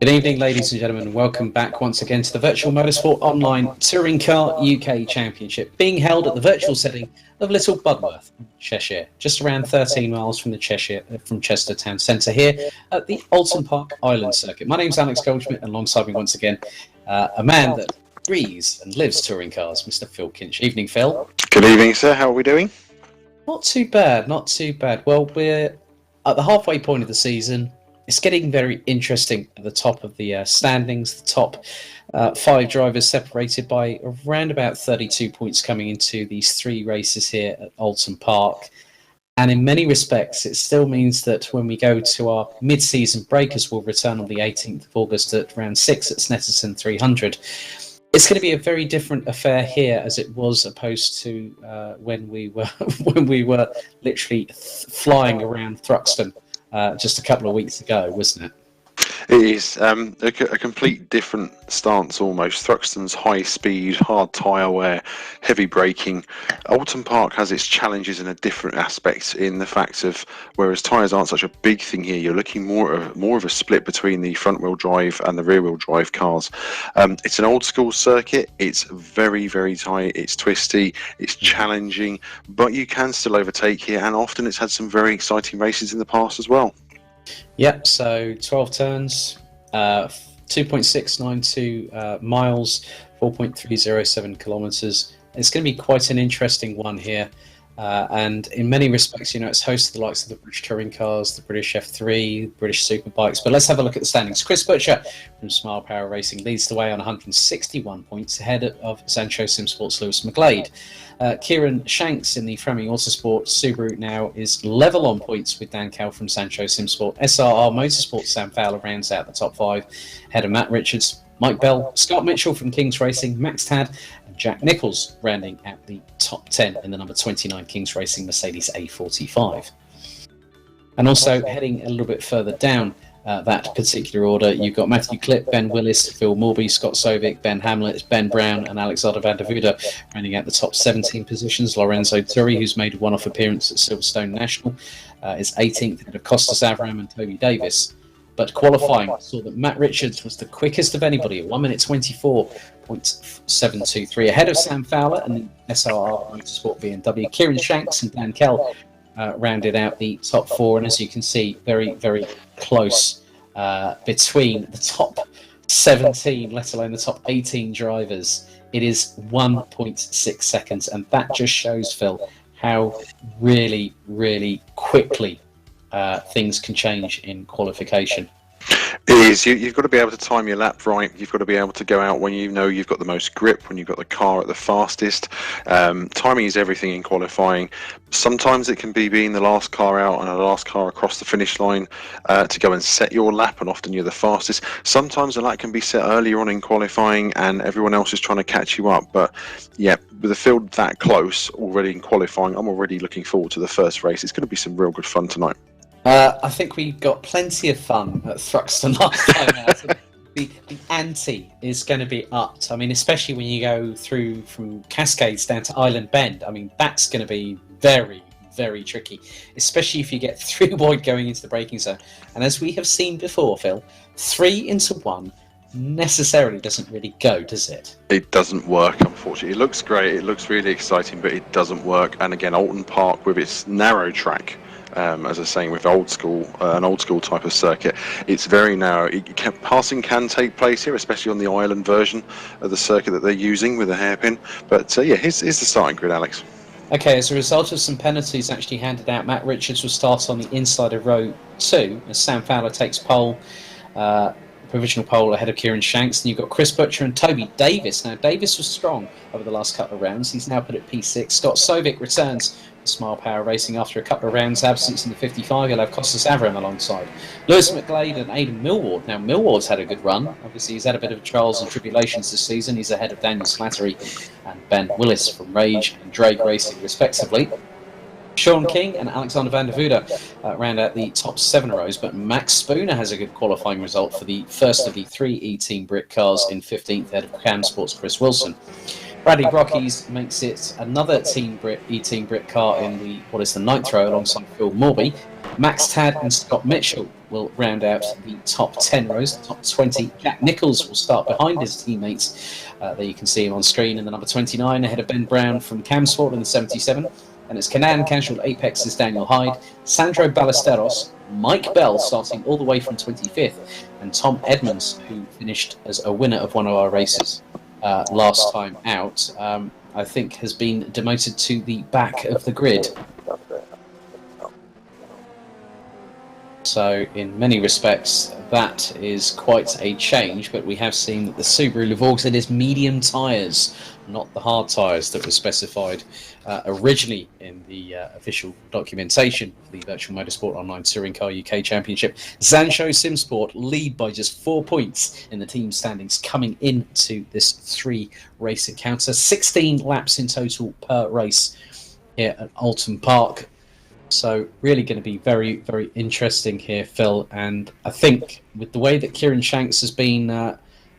Good evening, ladies and gentlemen. Welcome back once again to the Virtual Motorsport Online Touring Car UK Championship, being held at the virtual setting of Little Budworth, Cheshire, just around 13 miles from Chester Town Centre here at the Oulton Park Island Circuit. My name's Alex Goldschmidt, and alongside me once again, a man that breathes and lives touring cars, Mr. Phil Kinch. Evening, Phil. Good evening, sir. How are we doing? Not too bad, not too bad. Well, we're at the halfway point of the season. It's getting very interesting at the top of the standings. The top 5 drivers separated by around about 32 points coming into these 3 races here at Oulton Park. And in many respects, it still means that when we go to our mid-season break, as we'll return on the 18th of August at round 6 at Snetterton 300, it's going to be a very different affair here as it was opposed to when we were literally flying around Thruxton just a couple of weeks ago, wasn't it? It is a complete different stance almost. Thruxton's high speed, hard tyre wear, heavy braking. Oulton Park has its challenges in a different aspect in the fact of, whereas tyres aren't such a big thing here, you're looking more of a split between the front wheel drive and the rear wheel drive cars. It's an old school circuit. It's very, very tight. It's twisty. It's challenging, but you can still overtake here, and often it's had some very exciting races in the past as well. Yep, so 12 turns, 2.692 miles, 4.307 kilometres. It's going to be quite an interesting one here. And in many respects, you know, it's host of the likes of the British Touring Cars, the British F3, British Superbikes. But let's have a look at the standings. Chris Butcher from Smile Power Racing leads the way on 161 points, ahead of Sancho Simsport's Lewis McGlade. Kieran Shanks in the Framing Autosport Subaru now is level on points with Dan Kell from Sancho Simsport. SRR Motorsport Sam Fowler rounds out the top 5, ahead of Matt Richards, Mike Bell, Scott Mitchell from Kings Racing, Max Tad, and Jack Nichols rounding out the top 10 in the number 29 Kings Racing Mercedes A45. And also heading a little bit further down that particular order, you've got Matthew Clipp, Ben Willis, Phil Morby, Scott Sovic, Ben Hamlet, Ben Brown, and Alexander van der Vude rounding out the top 17 positions. Lorenzo Turi, who's made a one-off appearance at Silverstone National, is 18th, ahead of Costas Avram and Toby Davis. But qualifying saw that Matt Richards was the quickest of anybody at 1 minute 24.723, ahead of Sam Fowler and the SRR Motorsport BMW. Kieran Shanks and Dan Kell rounded out the top 4, and as you can see, very, very close between the top 17, let alone the top 18 drivers. It is 1.6 seconds, and that just shows, Phil, how really, really quickly things can change in qualification. It is. You've got to be able to time your lap right. You've got to be able to go out when you know you've got the most grip, when you've got the car at the fastest. Timing is everything in qualifying. Sometimes it can be being the last car out and the last car across the finish line to go and set your lap, and often you're the fastest. Sometimes the lap can be set earlier on in qualifying and everyone else is trying to catch you up. But yeah, with the field that close already in qualifying, I'm already looking forward to the first race. It's going to be some real good fun tonight. I think we got plenty of fun at Thruxton last time out. The ante is going to be upped. I mean, especially when you go through from Cascades down to Island Bend. I mean, that's going to be very, very tricky, especially if you get 3 wide going into the braking zone. And as we have seen before, Phil, 3 into 1 necessarily doesn't really go, does it? It doesn't work, unfortunately. It looks great, it looks really exciting, but it doesn't work. And again, Oulton Park with its narrow track, as I was saying, with an old school type of circuit, it's very narrow. Passing can take place here, especially on the island version of the circuit that they're using with a hairpin. But yeah, here's the starting grid, Alex. Okay, as a result of some penalties actually handed out, Matt Richards will start on the inside of row 2 as Sam Fowler takes pole. Provisional pole ahead of Kieran Shanks. And you've got Chris Butcher and Toby Davis. Now, Davis was strong over the last couple of rounds. He's now put at P6. Scott Sovic returns to Smile Power Racing after a couple of rounds' absence in the 55. He'll have Costas Avram alongside Lewis McGlade and Aidan Millward. Now, Millward's had a good run. Obviously, he's had a bit of trials and tribulations this season. He's ahead of Daniel Slattery and Ben Willis from Rage and Drake Racing, respectively. Sean King and Alexander van der Vude round out the top 7 rows, but Max Spooner has a good qualifying result for the first of the 3 E-Team Brit cars in 15th, ahead of Cam Sports' Chris Wilson. Bradley Brockies makes it another E-Team Brit car in the 9th row alongside Phil Morby. Max Tad and Scott Mitchell will will round out the top 10 rows, the top 20. Jack Nichols will start behind his teammates. There you can see him on screen in the number 29, ahead of Ben Brown from Camsport in the 77. And it's Canaan Casual Apex's Daniel Hyde, Sandro Ballesteros, Mike Bell starting all the way from 25th, and Tom Edmonds, who finished as a winner of one of our races last time out, I think has been demoted to the back of the grid. So in many respects, that is quite a change, but we have seen that the Subaru Levorg is medium tyres, not the hard tyres that were specified originally in the official documentation of the Virtual Motorsport Online Touring Car UK Championship. Zansho Simsport lead by just 4 points in the team standings coming into this 3-race encounter. 16 laps in total per race here at Oulton Park. So really going to be very, very interesting here, Phil. And I think with the way that Kieran Shanks has been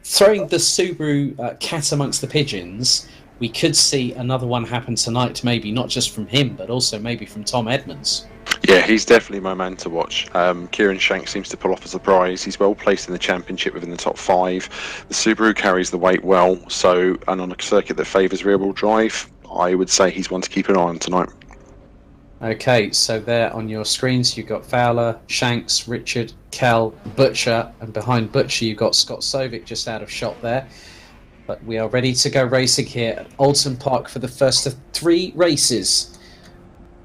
throwing the Subaru cat amongst the pigeons, we could see another one happen tonight, maybe not just from him, but also maybe from Tom Edmonds. Yeah, he's definitely my man to watch. Kieran Shanks seems to pull off a surprise. He's well placed in the championship within the top 5. The Subaru carries the weight well, and on a circuit that favours rear-wheel drive, I would say he's one to keep an eye on tonight. Okay, so there on your screens you've got Fowler, Shanks, Richard, Cal, Butcher, and behind Butcher you've got Scott Sovic just out of shot there. But we are ready to go racing here at Oulton Park for the first of 3 races.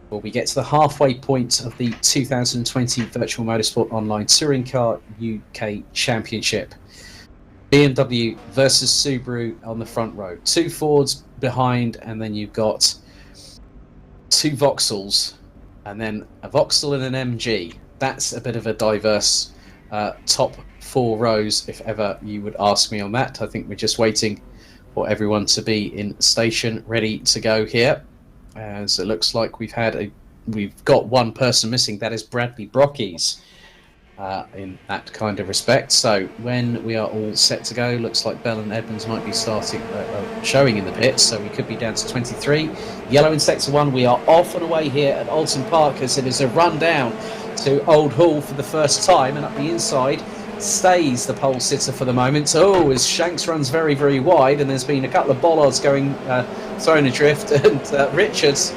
Well, we get to the halfway point of the 2020 Virtual Motorsport Online Touring Car UK Championship. BMW versus Subaru on the front row. 2 Fords behind, and then you've got 2 Vauxhalls, and then a Vauxhall and an MG. That's a bit of a diverse top 4 rows, if ever you would ask me on that. I think we're just waiting for everyone to be in station, ready to go here. As it looks like we've got one person missing. That is Bradley Brockies. In that kind of respect. So when we are all set to go, looks like Bell and Edmonds might be showing in the pits, so we could be down to 23. Yellow in sector 1. We are off and away here at Oulton Park as it is a run down to Old Hall for the first time, and up the inside stays the pole sitter for the moment. Oh, as Shanks runs very, very wide, and there's been a couple of bollards going thrown adrift, and Richards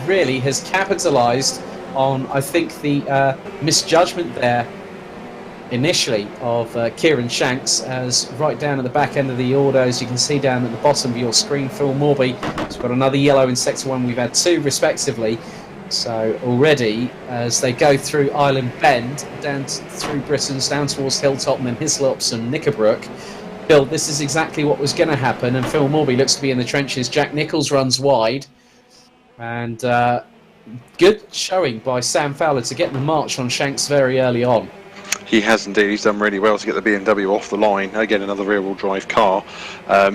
really has capitalised on, I think, the misjudgment there initially of Kieran Shanks, as right down at the back end of the order, as you can see down at the bottom of your screen, Phil Morby has got another yellow in sector 1. We've had 2 respectively. So already, as they go through Island Bend, through Britons, down towards Hilltop and then Hislops and Knickerbrook, Phil, this is exactly what was going to happen, and Phil Morby looks to be in the trenches. Jack Nichols runs wide, and good showing by Sam Fowler to get the march on Shanks very early on. He has indeed. He's done really well to get the BMW off the line. Again, another rear-wheel drive car.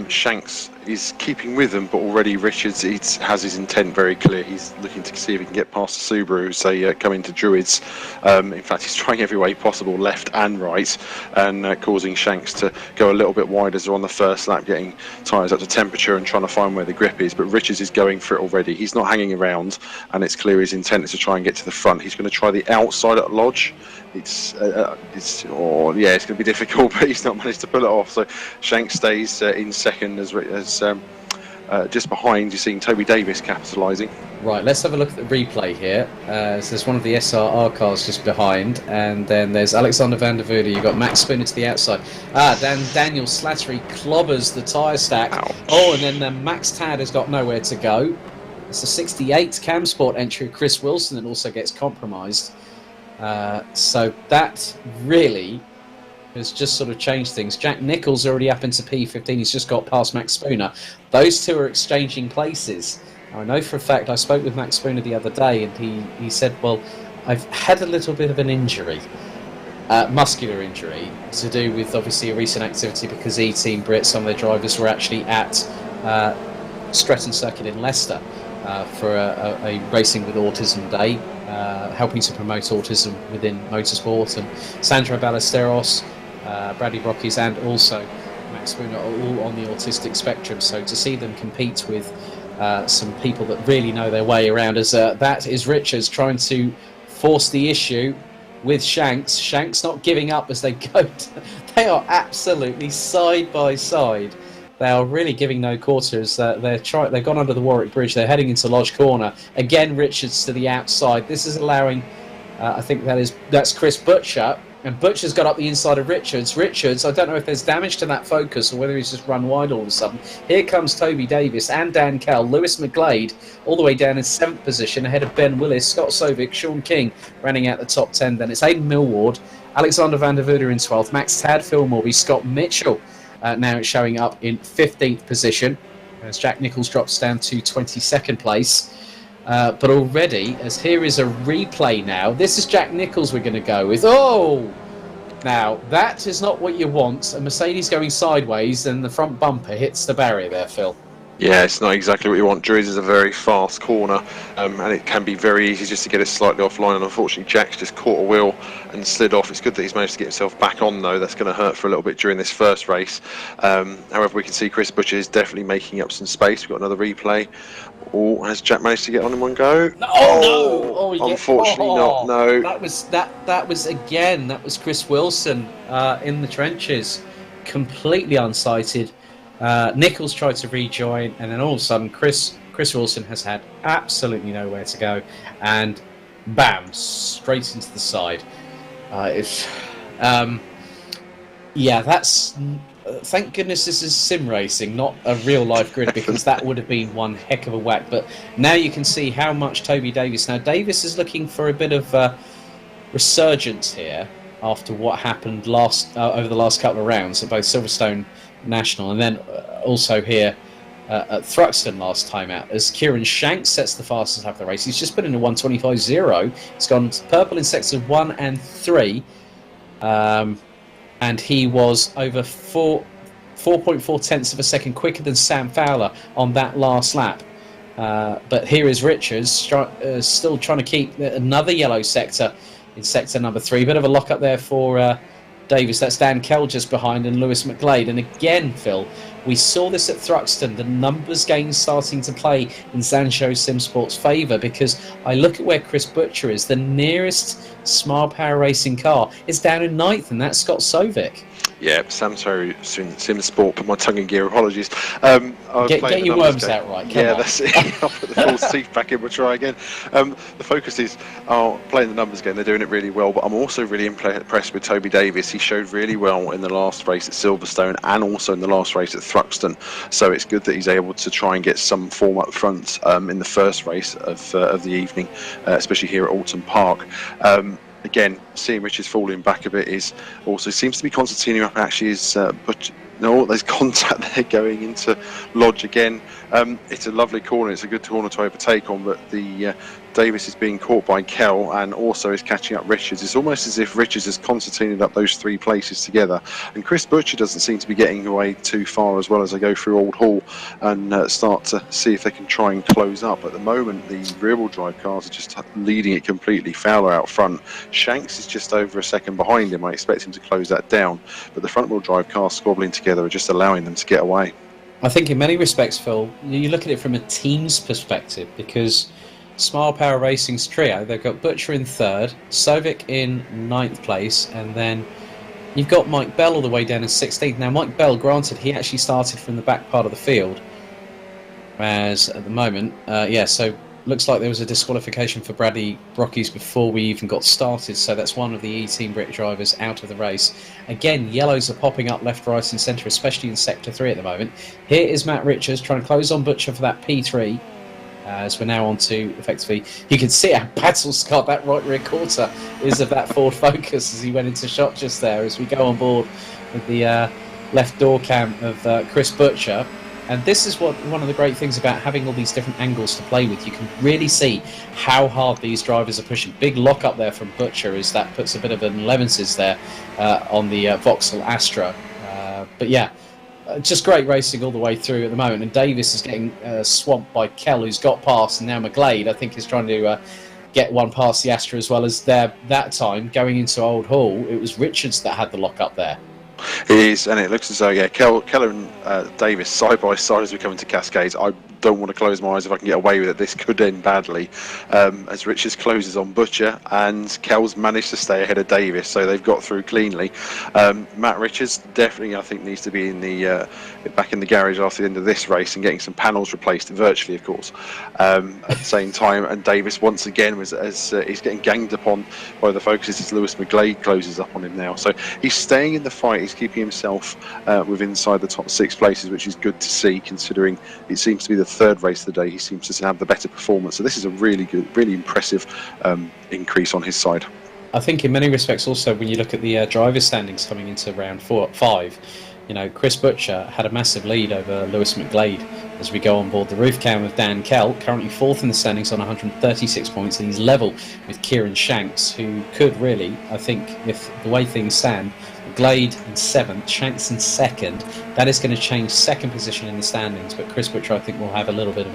Shanks is keeping with them, but already Richards has his intent very clear. He's looking to see if he can get past the Subaru, say, come into Druids. In fact, he's trying every way possible, left and right, and causing Shanks to go a little bit wide as they're on the first lap, getting tyres up to temperature and trying to find where the grip is. But Richards is going for it already. He's not hanging around, and it's clear his intent is to try and get to the front. He's going to try the outside at Lodge. It's going to be difficult, but he's not managed to pull it off. So Shanks stays in second as just behind. You're seeing Toby Davis capitalising. Right, let's have a look at the replay here. So there's one of the SRR cars just behind, and then there's Alexander van der Voorde. You've got Max Spooner to the outside. Daniel Slattery clobbers the tyre stack. Ouch. Oh, and then Max Tad has got nowhere to go. It's a 68 Camsport entry, Chris Wilson, that also gets compromised. So that really has just sort of changed things. Jack Nichols already up into P15. He's just got past Max Spooner. Those two are exchanging places. I know for a fact, I spoke with Max Spooner the other day, and he said, well, I've had a little bit of an injury, muscular injury, to do with obviously a recent activity because E-Team Brit, some of their drivers were actually at Stretton Circuit in Leicester for a Racing with Autism Day, helping to promote autism within motorsport. And Sandro Ballesteros, Bradley Brockies, and also Max Spooner are all on the autistic spectrum. So to see them compete with some people that really know their way around, as that is Richards trying to force the issue. with Shanks. Shanks not giving up as they go. They are absolutely side by side. They are really giving no quarters. They've gone under the Warwick Bridge. They're heading into Lodge Corner. Again, Richards to the outside. This is allowing, I think that's Chris Butcher. And Butcher's got up the inside of Richards. Richards, I don't know if there's damage to that focus or whether he's just run wide all of a sudden. Here comes Toby Davis and Dan Kell. Lewis McGlade all the way down in 7th position ahead of Ben Willis, Scott Sovic, Sean King running out the top 10. Then it's Aidan Millward, Alexander van der Voorde in 12th, Max Tad, Phil Morby, Scott Mitchell now showing up in 15th position as Jack Nicholls drops down to 22nd place. But already, as here is a replay now, this is Jack Nicholls we're going to go with. Oh! Now, that is not what you want. A Mercedes going sideways and the front bumper hits the barrier there, Phil. Yeah, it's not exactly what you want. Drury's is a very fast corner, and it can be very easy just to get it slightly offline, and unfortunately Jack's just caught a wheel and slid off. It's good that he's managed to get himself back on, though. That's going to hurt for a little bit during this first race. However, we can see Chris Butcher is definitely making up some space. We've got another replay. Oh, has Jack managed to get on in one go? No! Oh, unfortunately not, no. That was Chris Wilson in the trenches, completely unsighted. Nicholls tried to rejoin, and then all of a sudden Chris Wilson has had absolutely nowhere to go, and bam, straight into the side. That's thank goodness this is sim racing, not a real life grid, because that would have been one heck of a whack. But now you can see how much Toby Davis. Now Davis is looking for a bit of resurgence here after what happened over the last couple of rounds at both Silverstone National and then also here at Thruxton last time out, as Kieran Shanks sets the fastest lap of the race. He's just put in a 1:25.0. It's gone purple in sectors 1 and 3, and he was over 4.4 tenths of a second quicker than Sam Fowler on that last lap. But here is Richards still trying to keep another yellow sector in sector number 3. Bit of a lock up there for Davis. That's Dan Kell just behind, and Lewis McGlade. And again, Phil, we saw this at Thruxton, the numbers game starting to play in Zancho Simsport's favour, because I look at where Chris Butcher is. The nearest Smile Power Racing car is down in 9th, and that's Scott Sovic. Yeah, Samso Simsport, put my tongue in gear, apologies. Get your worms out right, come on. That's it. I'll put the full teeth back in, we'll try again. The focus is playing the numbers game, they're doing it really well, but I'm also really impressed with Toby Davis. He showed really well in the last race at Silverstone and also in the last race at Thruxton, so it's good that he's able to try and get some form up front in the first race of the evening, especially here at Oulton Park. Again, seeing Richards falling back a bit is also seems to be Constantino up. Actually, is but no, there's contact there going into Lodge again. It's a lovely corner. It's a good corner to overtake on, but the Davis is being caught by Kell and also is catching up Richards. It's almost as if Richards has concertinaed up those 3 places together, and Chris Butcher doesn't seem to be getting away too far as well as they go through Old Hall and start to see if they can try and close up. At the moment, the rear-wheel drive cars are just leading it completely. Fowler out front. Shanks is just over a second behind him. I expect him to close that down, but the front-wheel drive cars squabbling together are just allowing them to get away. I think in many respects, Phil, you look at it from a team's perspective, because Smile Power Racing's trio, they've got Butcher in 3rd, Sovic in 9th place, and then you've got Mike Bell all the way down in 16th. Now, Mike Bell, granted, he actually started from the back part of the field, whereas at the moment, so looks like there was a disqualification for Bradley Brockies before we even got started, so that's one of the E-Team Brit drivers out of the race. Again, yellows are popping up left, right and centre, especially in Sector 3 at the moment. Here is Matt Richards trying to close on Butcher for that P3, as we're now on to, effectively, you can see how battle-scarred that right rear quarter is of that Ford Focus as he went into shot just there, as we go on board with the left door cam of Chris Butcher. And this is one of the great things about having all these different angles to play with. You can really see how hard these drivers are pushing. Big lock up there from Butcher, as that puts a bit of an 11s there on the Vauxhall Astra. But yeah, just great racing all the way through at the moment. And Davis is getting swamped by Kell, who's got past, and now McGlade, I think, is trying to get one past the Astra as well, as that time going into Old Hall. It was Richards that had the lock up there. It is, and it looks as though, Keller and Davis side by side as we come into Cascades. I don't want to close my eyes. If I can get away with it, this could end badly. As Richards closes on Butcher, and Kell's managed to stay ahead of Davis, so they've got through cleanly. Matt Richards definitely, I think, needs to be in the back in the garage after the end of this race and getting some panels replaced, virtually, of course. At the same time, and Davis once again as he's getting ganged upon by the focuses as Lewis McGlade closes up on him now. So he's staying in the fight. He's keeping himself within inside the top 6 places, which is good to see, considering it seems to be the third race of the day. He seems to have the better performance. So this is a really good, really impressive increase on his side. I think in many respects also, when you look at the driver's standings coming into round 5, you know, Chris Butcher had a massive lead over Lewis McGlade as we go on board the roof cam with Dan Kell, currently 4th in the standings on 136 points, and he's level with Kieran Shanks, who could really, I think, if the way things stand, McGlade in 7th, Shanks in 2nd, that is going to change second position in the standings, but Chris Butcher, I think, will have a little bit of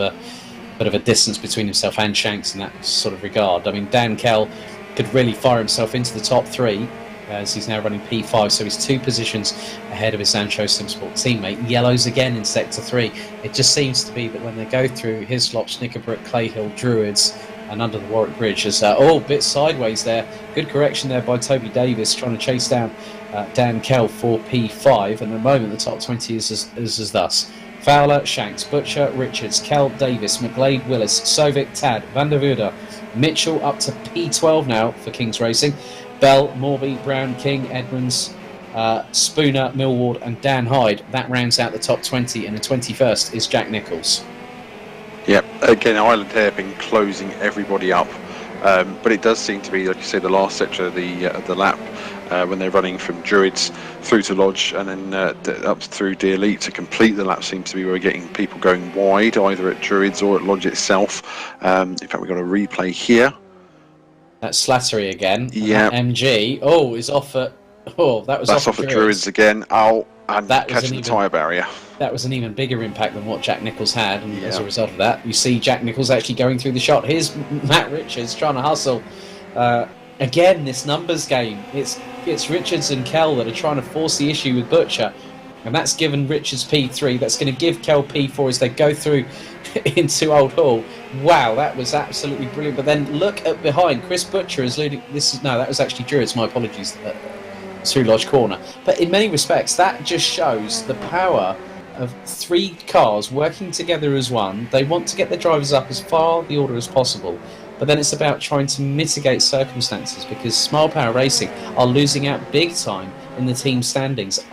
a distance between himself and Shanks in that sort of regard. I mean, Dan Kell could really fire himself into the top 3, as he's now running P5, so he's 2 positions ahead of his Sancho Simsport teammate. Yellows again in Sector 3. It just seems to be that when they go through Hislop, Knickerbrook, Clayhill, Druids, and under the Warwick Bridge, there's bit sideways there. Good correction there by Toby Davis, trying to chase down Dan Kell for P5, and at the moment the top 20 is as thus: Fowler, Shanks, Butcher, Richards, Kell, Davis, McGlade, Willis, Sovic, Tad, Van der Vude, Mitchell up to P12 now for Kings Racing. Bell, Morby, Brown, King, Edmonds, Spooner, Millward, and Dan Hyde. That rounds out the top 20, and the 21st is Jack Nicholls. Yeah, again, Island Hairpin closing everybody up, but it does seem to be, like you say, the last section of the lap when they're running from Druids through to Lodge and then up through the Elite to complete the lap seems to be where we're getting people going wide, either at Druids or at Lodge itself. In fact, we've got a replay here. That's Slattery again. Yeah. MG. Is off at. That's off at Druids again. And that catching the tyre barrier. That was an even bigger impact than what Jack Nicholls had, and as a result of that, you see Jack Nicholls actually going through the shot. Here's Matt Richards trying to hustle. Again, this numbers game. It's Richards and Kell that are trying to force the issue with Butcher, and that's given Richards P3. That's going to give Kell P4 as they go through into Old Hall. Wow, that was absolutely brilliant. But then look at behind. Chris Butcher is leading. That was actually Druids. My apologies. Through Lodge Corner. But in many respects, that just shows the power of 3 cars working together as one. They want to get their drivers up as far the order as possible, but then it's about trying to mitigate circumstances, because Smile Power Racing are losing out big time in the team standings.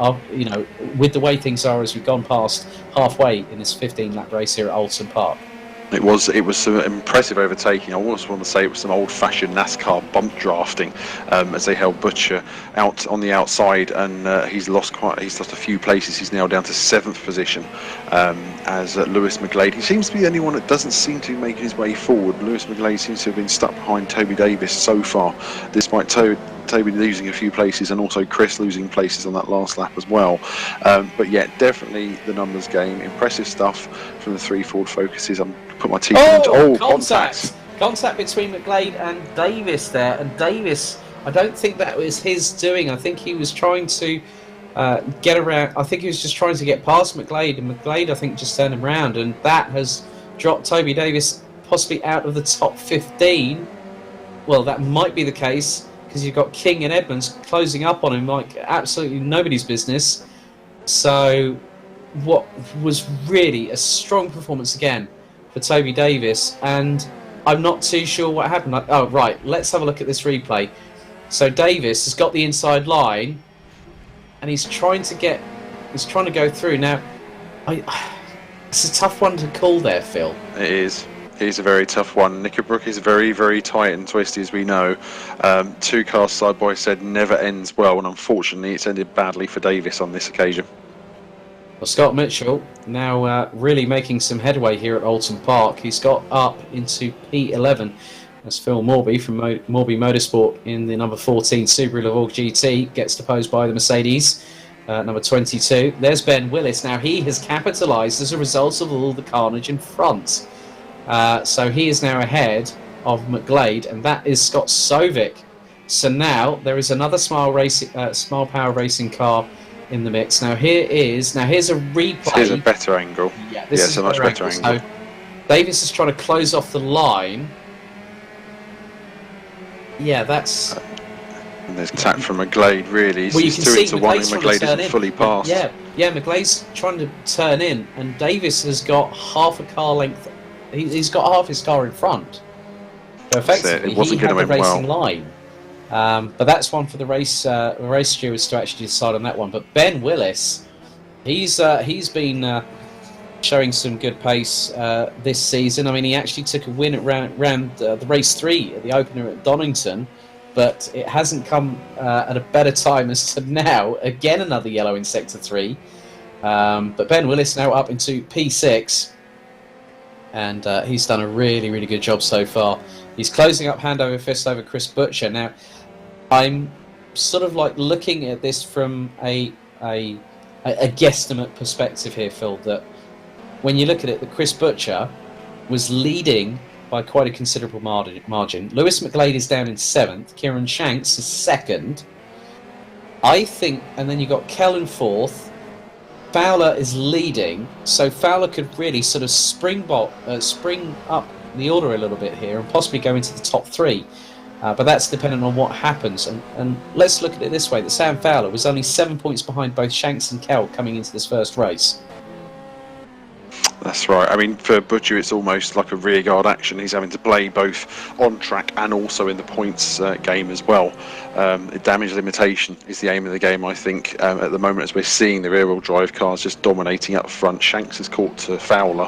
With the way things are as we've gone past halfway in this 15-lap race here at Oulton Park. It was some impressive overtaking. I almost want to say it was some old-fashioned NASCAR bump drafting as they held Butcher out on the outside, and he's lost a few places. He's now down to 7th position as Lewis McGlade. He seems to be the only one that doesn't seem to be making his way forward. Lewis McGlade seems to have been stuck behind Toby Davis so far, despite Toby losing a few places and also Chris losing places on that last lap as well. But yeah, definitely the numbers game. Impressive stuff from the 3 Ford Focuses. I'm put my teeth into contact between McGlade and Davis there, and Davis, I don't think that was his doing. I think he was trying to get around. I think he was just trying to get past McGlade, and McGlade, I think, just turned him around, and that has dropped Toby Davis possibly out of the top 15. Well, that might be the case, because you've got King and Edmonds closing up on him like absolutely nobody's business. So what was really a strong performance again for Toby Davis, and I'm not too sure what happened. Let's have a look at this replay. So Davis has got the inside line, and he's trying to go through. Now, it's a tough one to call there, Phil. It is. It is a very tough one. Knickerbrook is very, very tight and twisty, as we know. 2 cars side by side never ends well, and unfortunately it's ended badly for Davis on this occasion. Well, Scott Mitchell now really making some headway here at Oulton Park. He's got up into P11 as Phil Morby from Morby Motorsport in the number 14 Subaru Levorg GT gets deposed by the Mercedes. Number 22. There's Ben Willis. Now he has capitalised as a result of all the carnage in front. So he is now ahead of McGlade, and that is Scott Sovic. So now there is another Smile Power Racing car in the mix. Here's a replay. Here's a better angle. This is a much better angle. So Davis is trying to close off the line. Yeah, that's... And there's tap from McGlade, really. Well, you He's can 2 see into 1 and McGlade's trying to McGlade turn isn't in. fully passed. Yeah, McGlade's trying to turn in, and Davis has got half a car length. He's got half his car in front. So effectively, he had the racing line. But that's one for the race stewards to actually decide on that one. But Ben Willis, he's been showing some good pace this season. I mean, he actually took a win at round the race 3 at the opener at Donington, but it hasn't come at a better time as to now. Again, another yellow in Sector 3. But Ben Willis now up into P6, and he's done a really, really good job so far. He's closing up hand over fist over Chris Butcher. Now, I'm sort of like looking at this from a guesstimate perspective here, Phil, that when you look at it, that Chris Butcher was leading by quite a considerable margin. Lewis McGlade is down in 7th. Kieran Shanks is 2nd. I think, and then you got Kell in 4th. Fowler is leading, so Fowler could really sort of spring up the order a little bit here and possibly go into the top 3. But that's dependent on what happens. And let's look at it this way, that Sam Fowler was only 7 points behind both Shanks and Kell coming into this first race. That's right. I mean, for Butcher, it's almost like a rearguard action. He's having to play both on track and also in the points game as well. Damage limitation is the aim of the game, I think, at the moment, as we're seeing the rear-wheel drive cars just dominating up front. Shanks is caught to Fowler.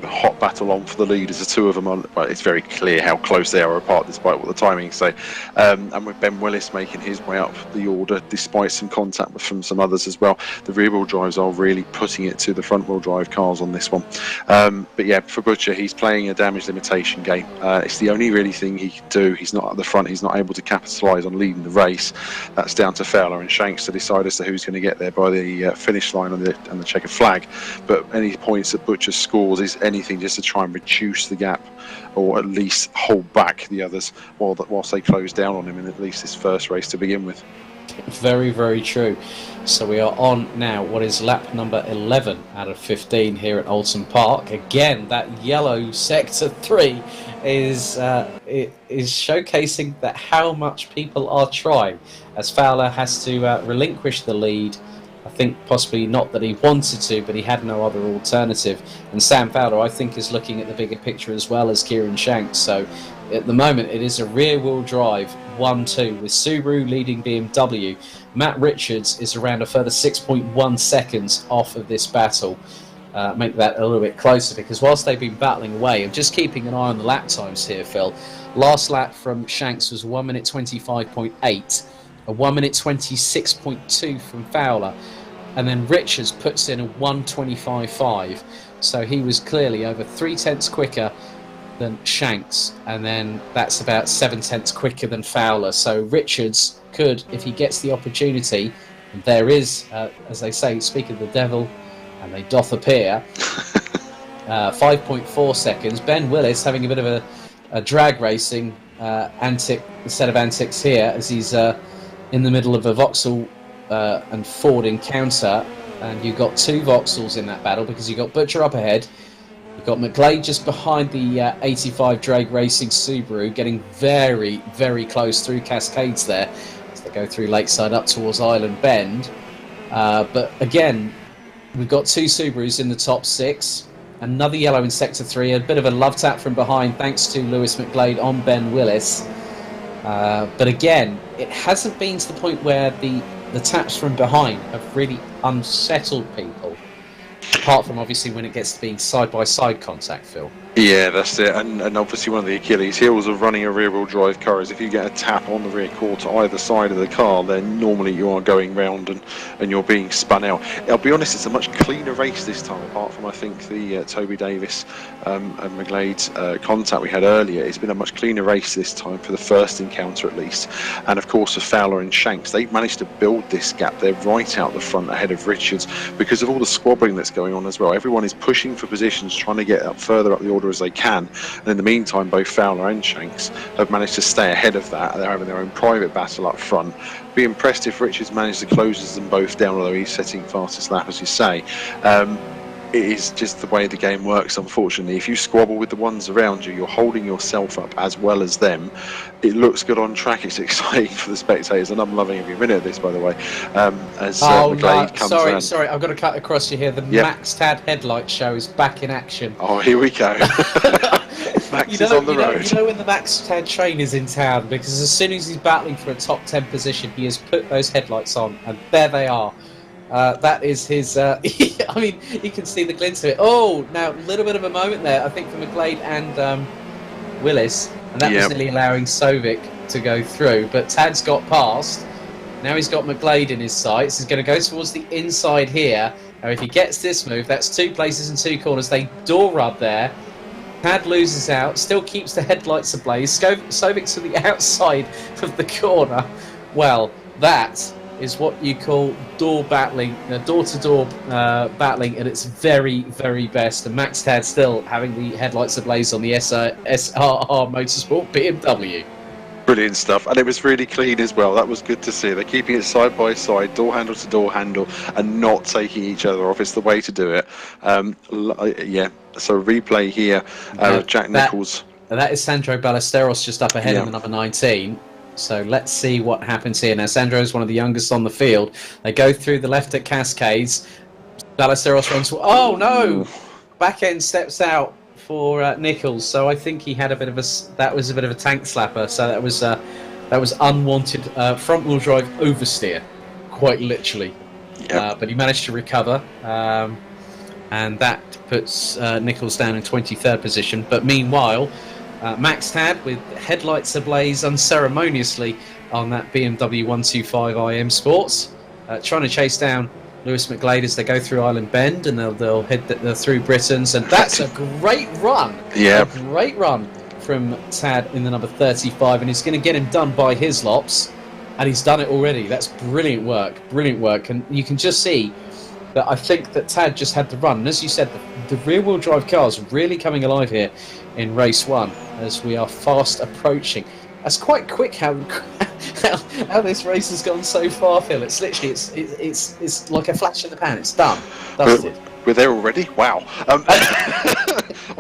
Hot battle on for the lead as the two of them are. Well, it's very clear how close they are apart, despite what the timings say. And with Ben Willis making his way up the order, despite some contact from some others as well. The rear-wheel drives are really putting it to the front-wheel drive cars on this one. But yeah, for Butcher, he's playing a damage limitation game. It's the only really thing he can do. He's not at the front. He's not able to capitalise on leading the race. That's down to Fowler and Shanks to decide as to who's going to get there by the finish line and the checkered flag. But any points that Butcher scores is anything just to try and reduce the gap, or at least hold back the others whilst they close down on him in at least this first race to begin with. Very, very true. So we are on now what is lap number 11 out of 15 here at Oulton Park. Again, that yellow sector 3 is showcasing that how much people are trying, as Fowler has to relinquish the lead. I think possibly not that he wanted to, but he had no other alternative. And Sam Fowler, I think, is looking at the bigger picture as well as Kieran Shanks. So at the moment, it is a rear-wheel drive 1-2 with Subaru leading BMW. Matt Richards is around a further 6.1 seconds off of this battle. Make that a little bit closer, because whilst they've been battling away, I'm just keeping an eye on the lap times here, Phil. Last lap from Shanks was 1 minute 25.8, a 1 minute 26.2 from Fowler, and then Richards puts in a 1:25.5. So he was clearly over 3/10 quicker than Shanks, and then that's about 7/10 quicker than Fowler. So Richards could, if he gets the opportunity, and there is, as they say, speak of the devil, and they doth appear, 5.4 seconds. Ben Willis having a bit of a drag racing set of antics here, as he's in the middle of a Vauxhall and Ford encounter, and you've got 2 Vauxhalls in that battle, because you've got Butcher up ahead. You've got McGlade just behind the 85 drag racing Subaru, getting very, very close through Cascades there as they go through Lakeside up towards Island Bend. But again, we've got 2 Subarus in the top 6. Another yellow in Sector 3. A bit of a love tap from behind thanks to Lewis McGlade on Ben Willis. But again, it hasn't been to the point where the taps from behind have really unsettled people. Apart from obviously when it gets to being side-by-side contact, Phil. Yeah, that's it. And obviously one of the Achilles heels of running a rear-wheel drive car is if you get a tap on the rear quarter either side of the car, then normally you are going round and you're being spun out. I'll be honest, it's a much cleaner race this time, apart from I think the Toby Davis and McGlade's contact we had earlier. It's been a much cleaner race this time for the first encounter at least. And of course for Fowler and Shanks, they've managed to build this gap. They're right out the front ahead of Richards because of all the squabbling that's going on as well. Everyone is pushing for positions, trying to get up further up the order as they can, and in the meantime both Fowler and Shanks have managed to stay ahead of that. They're having their own private battle up front. Be impressed if Richards managed to close them both down, although he's setting fastest lap, as you say. it is just the way the game works, unfortunately. If you squabble with the ones around you, you're holding yourself up as well as them. It looks good on track, it's exciting for the spectators, and I'm loving every minute of this, by the way. As McGlade comes around. Sorry, I've got to cut across you here. The Max Tad headlight show is back in action. Oh, here we go. Max is on the road. You know when the Max Tad train is in town, because as soon as he's battling for a top 10 position, he has put those headlights on, and there they are. That is his. I mean, you can see the glint of it. Oh, now a little bit of a moment there, I think, for McGlade and Willis, and that was nearly allowing Sovic to go through. But Tad's got past. Now he's got McGlade in his sights. He's going to go towards the inside here. Now, if he gets this move, that's 2 places and 2 corners. They door rub there. Tad loses out, still keeps the headlights ablaze. Sovic to the outside of the corner. Well, that is what you call door battling, door-to-door battling at its very, very best. And Max Tad still having the headlights ablaze on the SRR Motorsport BMW. Brilliant stuff, and it was really clean as well. That was good to see. They're keeping it side by side, door handle to door handle, and not taking each other off. It's the way to do it. So replay here, Jack Nicholls. That is Sandro Ballesteros just up ahead in the number 19. So let's see what happens here. Now, Sandro is one of the youngest on the field. They go through the left at Cascades. Ballesteros runs. Oh no! Back end steps out for Nicholls. So I think he had a bit of that was a bit of a tank slapper. So that was unwanted front wheel drive oversteer, quite literally. Yep. But he managed to recover, and that puts Nicholls down in 23rd position. But meanwhile, Max Tad with headlights ablaze unceremoniously on that BMW 125 IM Sports, trying to chase down Lewis McGlade as they go through Island Bend, and they'll head through Britons, and that's a great run. A great run from Tad in the number 35, and he's going to get him done by his lops, and he's done it already. That's brilliant work, and you can just see that I think that Tad just had the run. And as you said, the rear-wheel drive cars really coming alive here in race 1 as we are fast approaching. That's quite quick how this race has gone so far, Phil. It's literally it's like a flash in the pan. It's done, dusted. We're there already? Wow.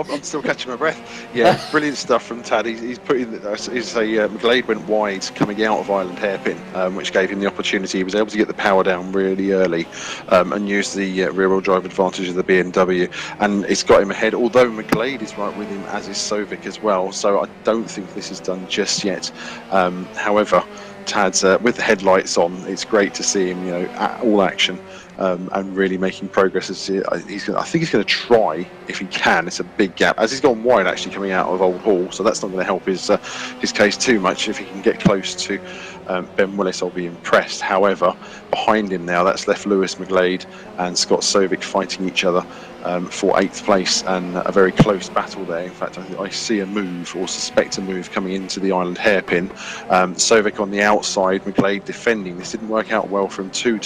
I'm still catching my breath. Yeah, brilliant stuff from Tad. He's putting McGlade went wide coming out of Island Hairpin, which gave him the opportunity. He was able to get the power down really early and use the rear-wheel drive advantage of the BMW, and it's got him ahead, although McGlade is right with him, as is Sovic as well, so I don't think this is done just yet. However, Tad's with the headlights on, it's great to see him, at all action. And really making progress. I think he's going to try, if he can. It's a big gap, as he's gone wide actually coming out of Old Hall, so that's not going to help his case too much. If he can get close to Ben Willis, I'll be impressed. However, behind him now, that's left Lewis McGlade and Scott Sovic fighting each other for 8th place, and a very close battle there. In fact, I see a move, or suspect a move, coming into the Island Hairpin. Sovic on the outside, McGlade defending. This didn't work out well for him too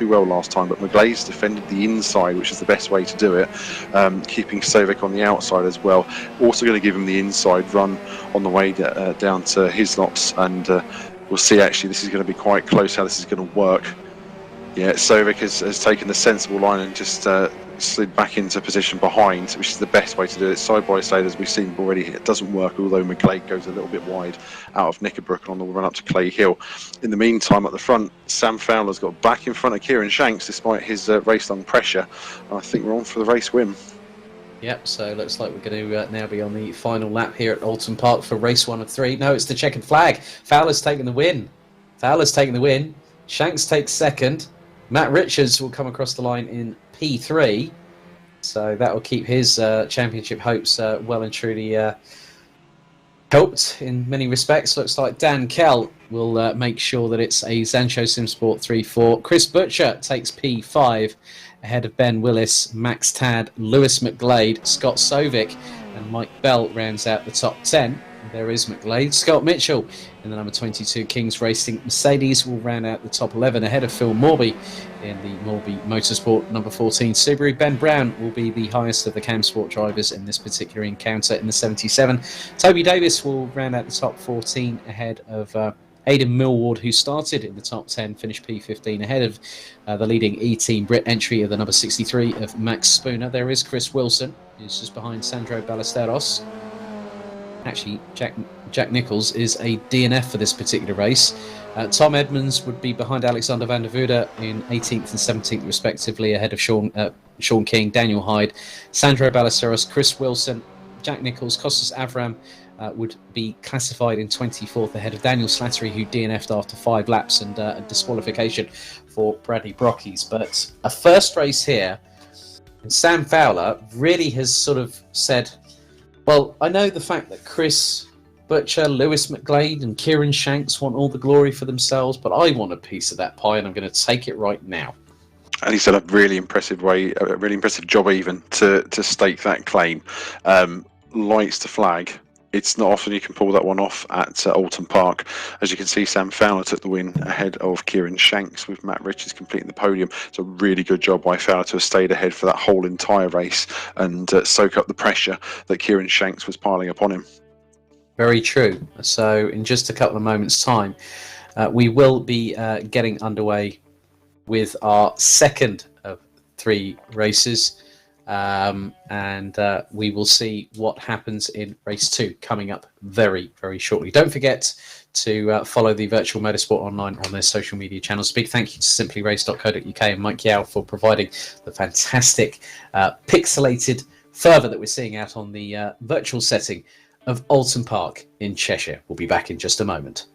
well last time, but McGlade's defended the inside, which is the best way to do it, keeping Sovic on the outside as well. Also going to give him the inside run on the way down to Hislops, and we'll see. Actually, this is going to be quite close how this is going to work. Yeah, Sovic has taken the sensible line and just slid back into position behind, which is the best way to do it. Side by side, as we've seen already, it doesn't work, although McGlade goes a little bit wide out of Knickerbrook on the run up to Clay Hill. In the meantime, at the front, Sam Fowler's got back in front of Kieran Shanks despite his race-long pressure. And I think we're on for the race win. Yep, so it looks like we're going to now be on the final lap here at Oulton Park for race 1 of 3. No, it's the checkered flag. Fowler's taking the win. Shanks takes second. Matt Richards will come across the line in P3, so that will keep his championship hopes well and truly helped in many respects. Looks like Dan Kell will make sure that it's a Zancho Simsport 3-4. Chris Butcher takes P5 ahead of Ben Willis, Max Tad, Lewis McGlade, Scott Sovic, and Mike Bell rounds out the top 10. There is McGlade. Scott Mitchell in the number 22 Kings Racing Mercedes will round out the top 11 ahead of Phil Morby in the Morby Motorsport number 14 Subaru. Ben Brown will be the highest of the Cam Sport drivers in this particular encounter in the 77. Toby Davis will round out the top 14 ahead of Aidan Millward, who started in the top 10, finished P15 ahead of the leading E-Team Brit entry of the number 63 of Max Spooner. There is Chris Wilson, who's just behind Sandro Ballesteros. Actually, Jack Nichols is a DNF for this particular race. Tom Edmonds would be behind Alexander van der Voorde in 18th and 17th respectively, ahead of Sean King, Daniel Hyde, Sandro Ballesteros, Chris Wilson, Jack Nichols. Kostas Avram would be classified in 24th ahead of Daniel Slattery, who DNF'd after 5 laps and a disqualification for Bradley Brockies. But a first race here, and Sam Fowler really has sort of said, well, I know the fact that Chris Butcher, Lewis McGlade and Kieran Shanks want all the glory for themselves, but I want a piece of that pie and I'm going to take it right now. And he's done a really impressive job even to stake that claim. Lights to flag. It's not often you can pull that one off at Oulton Park. As you can see, Sam Fowler took the win ahead of Kieran Shanks, with Matt Richards completing the podium. It's a really good job by Fowler to have stayed ahead for that whole entire race and soak up the pressure that Kieran Shanks was piling upon him. Very true. So in just a couple of moments' time, we will be getting underway with our second of 3 races. And we will see what happens in race 2 coming up very, very shortly. Don't forget to follow the Virtual Motorsport Online on their social media channels. Big thank you to simplyrace.co.uk and Mike Yao for providing the fantastic pixelated fervour that we're seeing out on the virtual setting of Oulton Park in Cheshire. We'll be back in just a moment.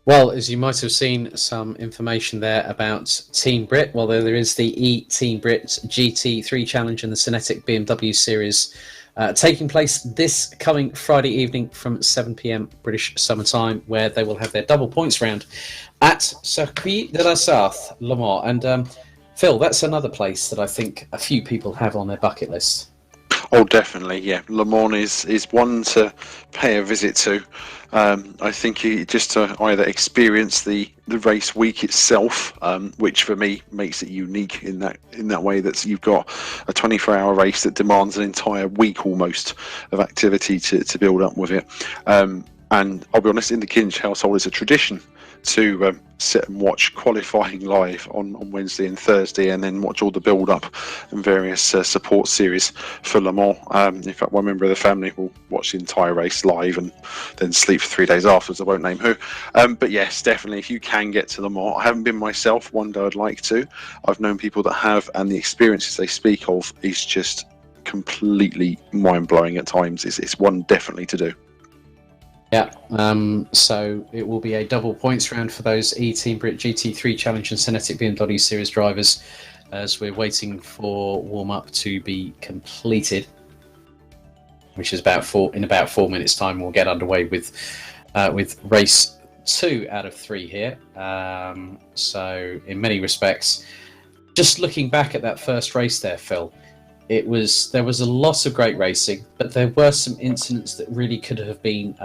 Well, as you might have seen some information there about Team Brit, well, there is the Team Brit GT3 Challenge and the Cinetic BMW Series taking place this coming Friday evening from 7 p.m. British Summer Time, where they will have their double points round at Circuit de la Sarthe, Le Mans. And Phil, that's another place that I think a few people have on their bucket list. Oh, definitely, yeah. Le Mans is one to pay a visit to. I think you just to either experience the race week itself, which for me makes it unique in that way that you've got a 24-hour race that demands an entire week almost of activity to build up with it. And I'll be honest, in the Kinch household, it's a tradition to sit and watch qualifying live on Wednesday and Thursday, and then watch all the build-up and various support series for Le Mans. In fact, one member of the family will watch the entire race live and then sleep for 3 days afterwards. I won't name who. But yes, definitely, if you can get to Le Mans. I haven't been myself. One day I'd like to. I've known people that have, and the experiences they speak of is just completely mind-blowing at times. It's one definitely to do. Yeah, so it will be a double points round for those Team Brit GT3 Challenge and Cinetic BMW Series drivers, as we're waiting for warm-up to be completed, which is about 4 minutes' time. We'll get underway with race 2 out of 3 here. So in many respects, just looking back at that first race there, Phil, there was a lot of great racing, but there were some incidents that really could have been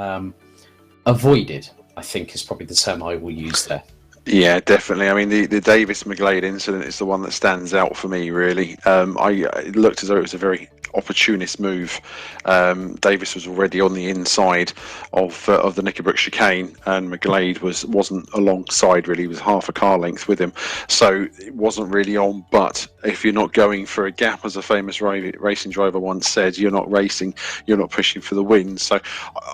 avoided, I think is probably the term I will use there. Yeah, definitely. I mean, the Davis McGlade incident is the one that stands out for me, really. It looked as though it was a very opportunist move. Davis was already on the inside of the Knickerbrook chicane, and McGlade wasn't alongside, really. He was half a car length with him, so it wasn't really on. But if you're not going for a gap, as a famous racing driver once said, you're not racing, you're not pushing for the win. So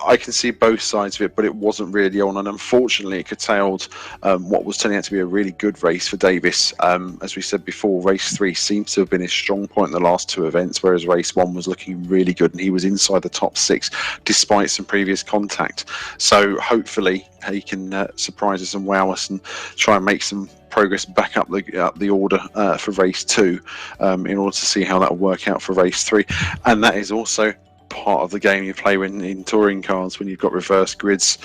I can see both sides of it, but it wasn't really on, and unfortunately it curtailed what was turning out to be a really good race for Davis. As we said before, race 3 seems to have been his strong point in the last 2 events, whereas race 1 was looking really good, and he was inside the top 6 despite some previous contact. So hopefully he can surprise us and wow us and try and make some progress back up the order for race 2 in order to see how that will work out for race 3. And that is also part of the game you play when in touring cars, when you've got reverse grids,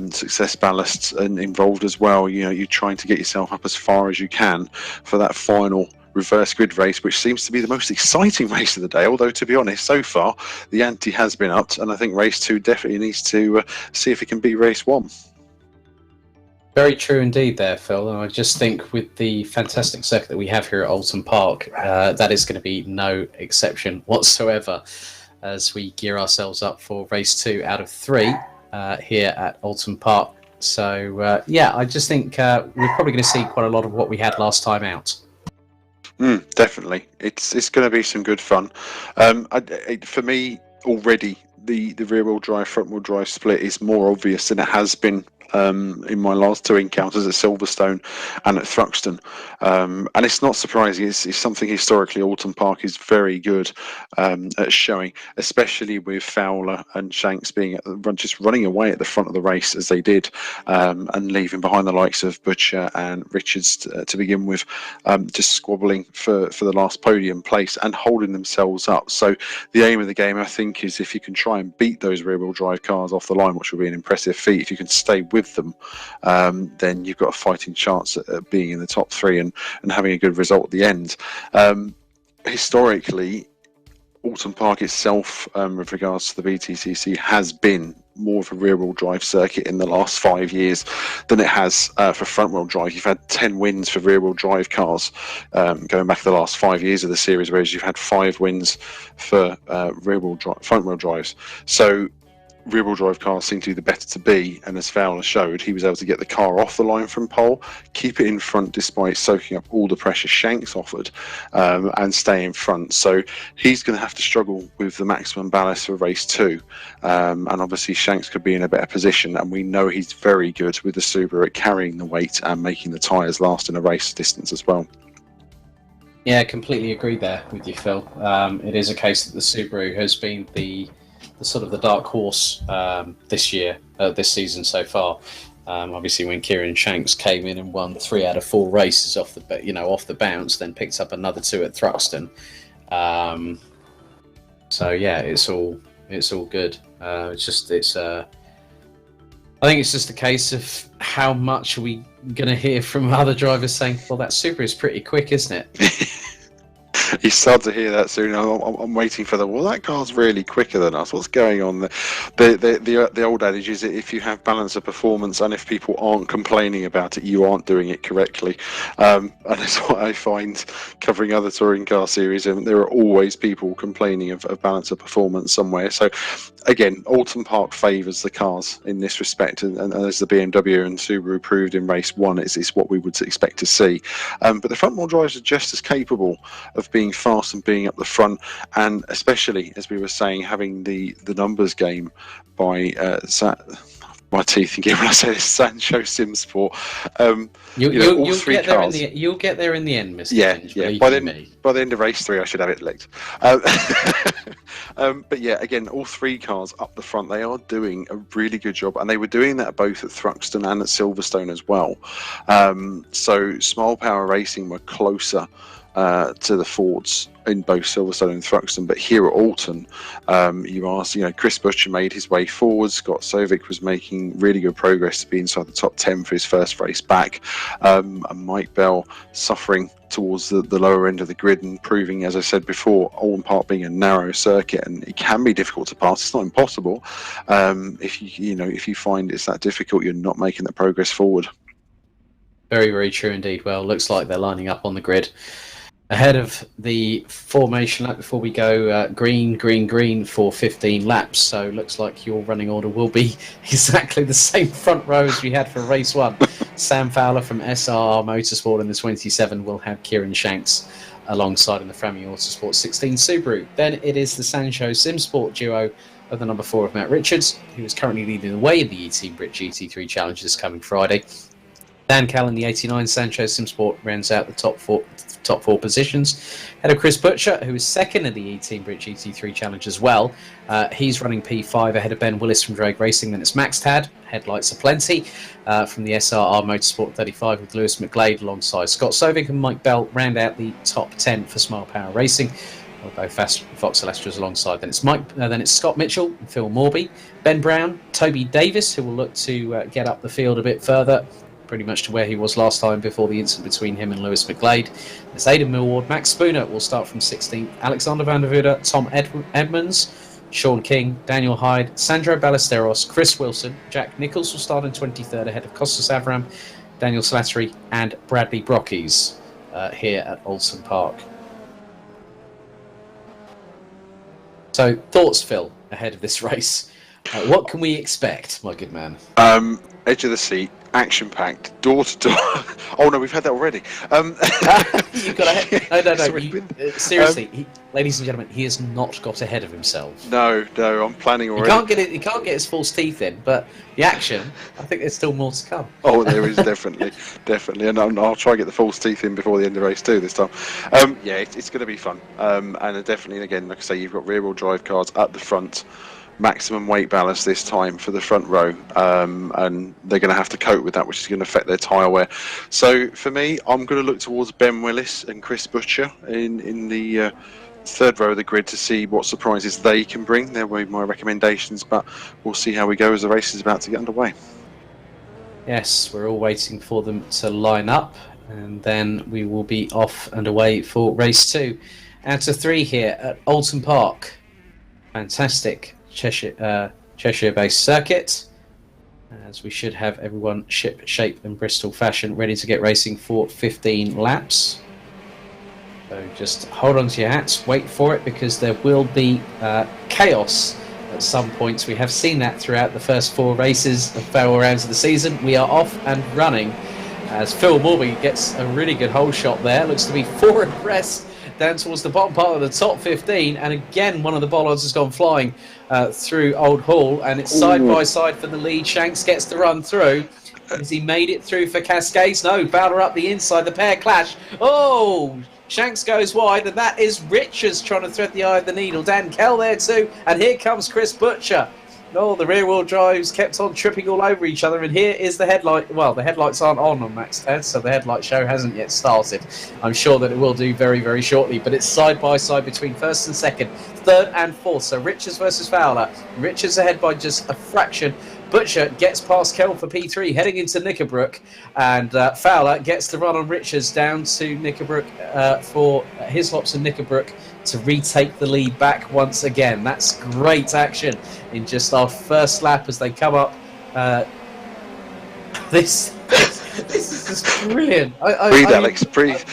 success ballasts and involved as well. You know, you're trying to get yourself up as far as you can for that final reverse grid race, which seems to be the most exciting race of the day. Although, to be honest, so far the ante has been upped, and I think race 2 definitely needs to see if it can beat race 1. Very true indeed there, Phil. And I just think with the fantastic circuit that we have here at Oulton Park, that is going to be no exception whatsoever as we gear ourselves up for race 2 out of 3 here at Oulton Park. So, yeah, I just think we're probably going to see quite a lot of what we had last time out. Definitely. It's going to be some good fun. For me, already, the rear-wheel drive, front-wheel drive split is more obvious than it has been in my last 2 encounters at Silverstone and at Thruxton, and it's not surprising. It's something historically Oulton Park is very good at showing, especially with Fowler and Shanks being just running away at the front of the race as they did, and leaving behind the likes of Butcher and Richards to begin with, just squabbling for the last podium place and holding themselves up. So the aim of the game, I think, is if you can try and beat those rear-wheel drive cars off the line, which will be an impressive feat, if you can stay with them, then you've got a fighting chance at being in the top 3 and having a good result at the end. Historically, Oulton Park itself, with regards to the BTCC, has been more of a rear-wheel drive circuit in the last 5 years than it has for front-wheel drive. You've had 10 wins for rear-wheel drive cars going back the last 5 years of the series, whereas you've had 5 wins for front-wheel drives. So rear-wheel drive cars seem to be the better to be, and as Fowler showed, he was able to get the car off the line from pole, keep it in front despite soaking up all the pressure Shanks offered, and stay in front. So he's going to have to struggle with the maximum ballast for race 2, and obviously Shanks could be in a better position, and we know he's very good with the Subaru at carrying the weight and making the tyres last in a race distance as well. Yeah, completely agree there with you, Phil. It is a case that the Subaru has been the sort of the dark horse this season so far. Obviously, when Kieran Shanks came in and won 3 out of 4 races off the bounce, then picked up another 2 at Thruxton. So yeah, it's all good. I think it's just a case of how much are we going to hear from other drivers saying, "Well, that Super is pretty quick, isn't it?" You start to hear that soon. I'm waiting for the. Well, that car's really quicker than us. What's going on there? The old adage is that if you have balance of performance and if people aren't complaining about it, you aren't doing it correctly. And that's what I find covering other touring car series. And there are always people complaining of balance of performance somewhere. So again, Oulton Park favours the cars in this respect, and as the BMW and Subaru proved in race 1, it's what we would expect to see. But the front wheel drives are just as capable of being fast and being up the front, and especially, as we were saying, having the numbers game by my teeth again when I say this, Sancho Simsport. You'll get there in the end, Mr. Yeah, Finch, yeah. By the end of race 3, I should have it licked. But yeah, again, all 3 cars up the front, they are doing a really good job, and they were doing that both at Thruxton and at Silverstone as well. So Smile Power Racing were closer to the Fords in both Silverstone and Thruxton, but here at Oulton, Chris Butcher made his way forward. Scott Sovic was making really good progress to be inside the top 10 for his first race back, and Mike Bell suffering towards the lower end of the grid and proving, as I said before, Oulton Park being a narrow circuit, and it can be difficult to pass. It's not impossible. If you find it's that difficult, you're not making the progress forward. Very, very true indeed. Well, looks like they're lining up on the grid ahead of the formation lap before we go green for 15 laps. So looks like your running order will be exactly the same front row as we had for race 1. Sam Fowler from SRR Motorsport in the 27 will have Kieran Shanks alongside in the Frammy Autosport 16 Subaru. Then it is the Sancho Simsport duo of the number 4 of Matt Richards, who is currently leading the way in the E-Team Brit GT3 Challenge this coming Friday. Dan Callan, the 89 Sancho Simsport, rounds out the top four positions. Ahead of Chris Butcher, who is second in the E-Team Brit GT3 Challenge as well. He's running P5 ahead of Ben Willis from Drake Racing. Then it's Max Tad. Headlights are plenty from the SRR Motorsport 35 with Lewis McGlade alongside Scott Sovic and Mike Bell round out the top 10 for Smile Power Racing. Both Vauxhall Astras alongside. Then it's Scott Mitchell and Phil Morby, Ben Brown, Toby Davis, who will look to get up the field a bit further, pretty much to where he was last time before the incident between him and Lewis McGlade. There's Aidan Millward, Max Spooner will start from 16th, Alexander van der Voorde, Tom Edmonds, Sean King, Daniel Hyde, Sandro Ballesteros, Chris Wilson, Jack Nichols will start in 23rd ahead of Costas Avram, Daniel Slattery and Bradley Brockies here at Oulton Park. So, thoughts, Phil, ahead of this race? What can we expect, my good man? Edge of the seat, action-packed, door-to-door. Oh no, we've had that already. You've got no. Seriously, ladies and gentlemen, he has not got ahead of himself. No, I'm planning already. He can't get his false teeth in, but the action, I think there's still more to come. Oh, there is definitely, and I'll try and get the false teeth in before the end of race 2 this time. Yeah, it's going to be fun, and definitely, again, like I say, you've got rear-wheel drive cars at the front. Maximum weight ballast this time for the front row, and they're going to have to cope with that, which is going to affect their tyre wear. So for me, I'm going to look towards Ben Willis and Chris Butcher in the third row of the grid to see what surprises they can bring. They're my recommendations, but we'll see how we go as the race is about to get underway. Yes, we're all waiting for them to line up, and then we will be off and away for race 2. Out of 3 here at Oulton Park. Fantastic Cheshire-based circuit, as we should have everyone ship, shape and Bristol fashion ready to get racing for 15 laps. So just hold on to your hats, wait for it, because there will be chaos at some points. We have seen that throughout the first 4 races of 4 rounds of the season. We are off and running as Phil Morby gets a really good hole shot there. Looks to be 4 abreast down towards the bottom part of the top 15, and again one of the bollards has gone flying through Old Hall, and it's side by side for the lead. Shanks gets the run through. Has he made it through for Cascades? No, Bowler up the inside, the pair clash. Oh, Shanks goes wide, and that is Richards trying to thread the eye of the needle. Dan Kell there too, and here comes Chris Butcher. No, the rear-wheel drives kept on tripping all over each other, and here is the headlight. Well, the headlights aren't on Max Ted, so the headlight show hasn't yet started. I'm sure that it will do very, very shortly, but it's side by side between first and second, third and fourth. So Richards versus Fowler. Richards ahead by just a fraction. Butcher gets past Kell for P3, heading into Knickerbrook, and Fowler gets the run on Richards down to Knickerbrook for Hislops and Knickerbrook to retake the lead back once again. That's great action in just our first lap as they come up. This is just brilliant. Breathe, Alex, breathe.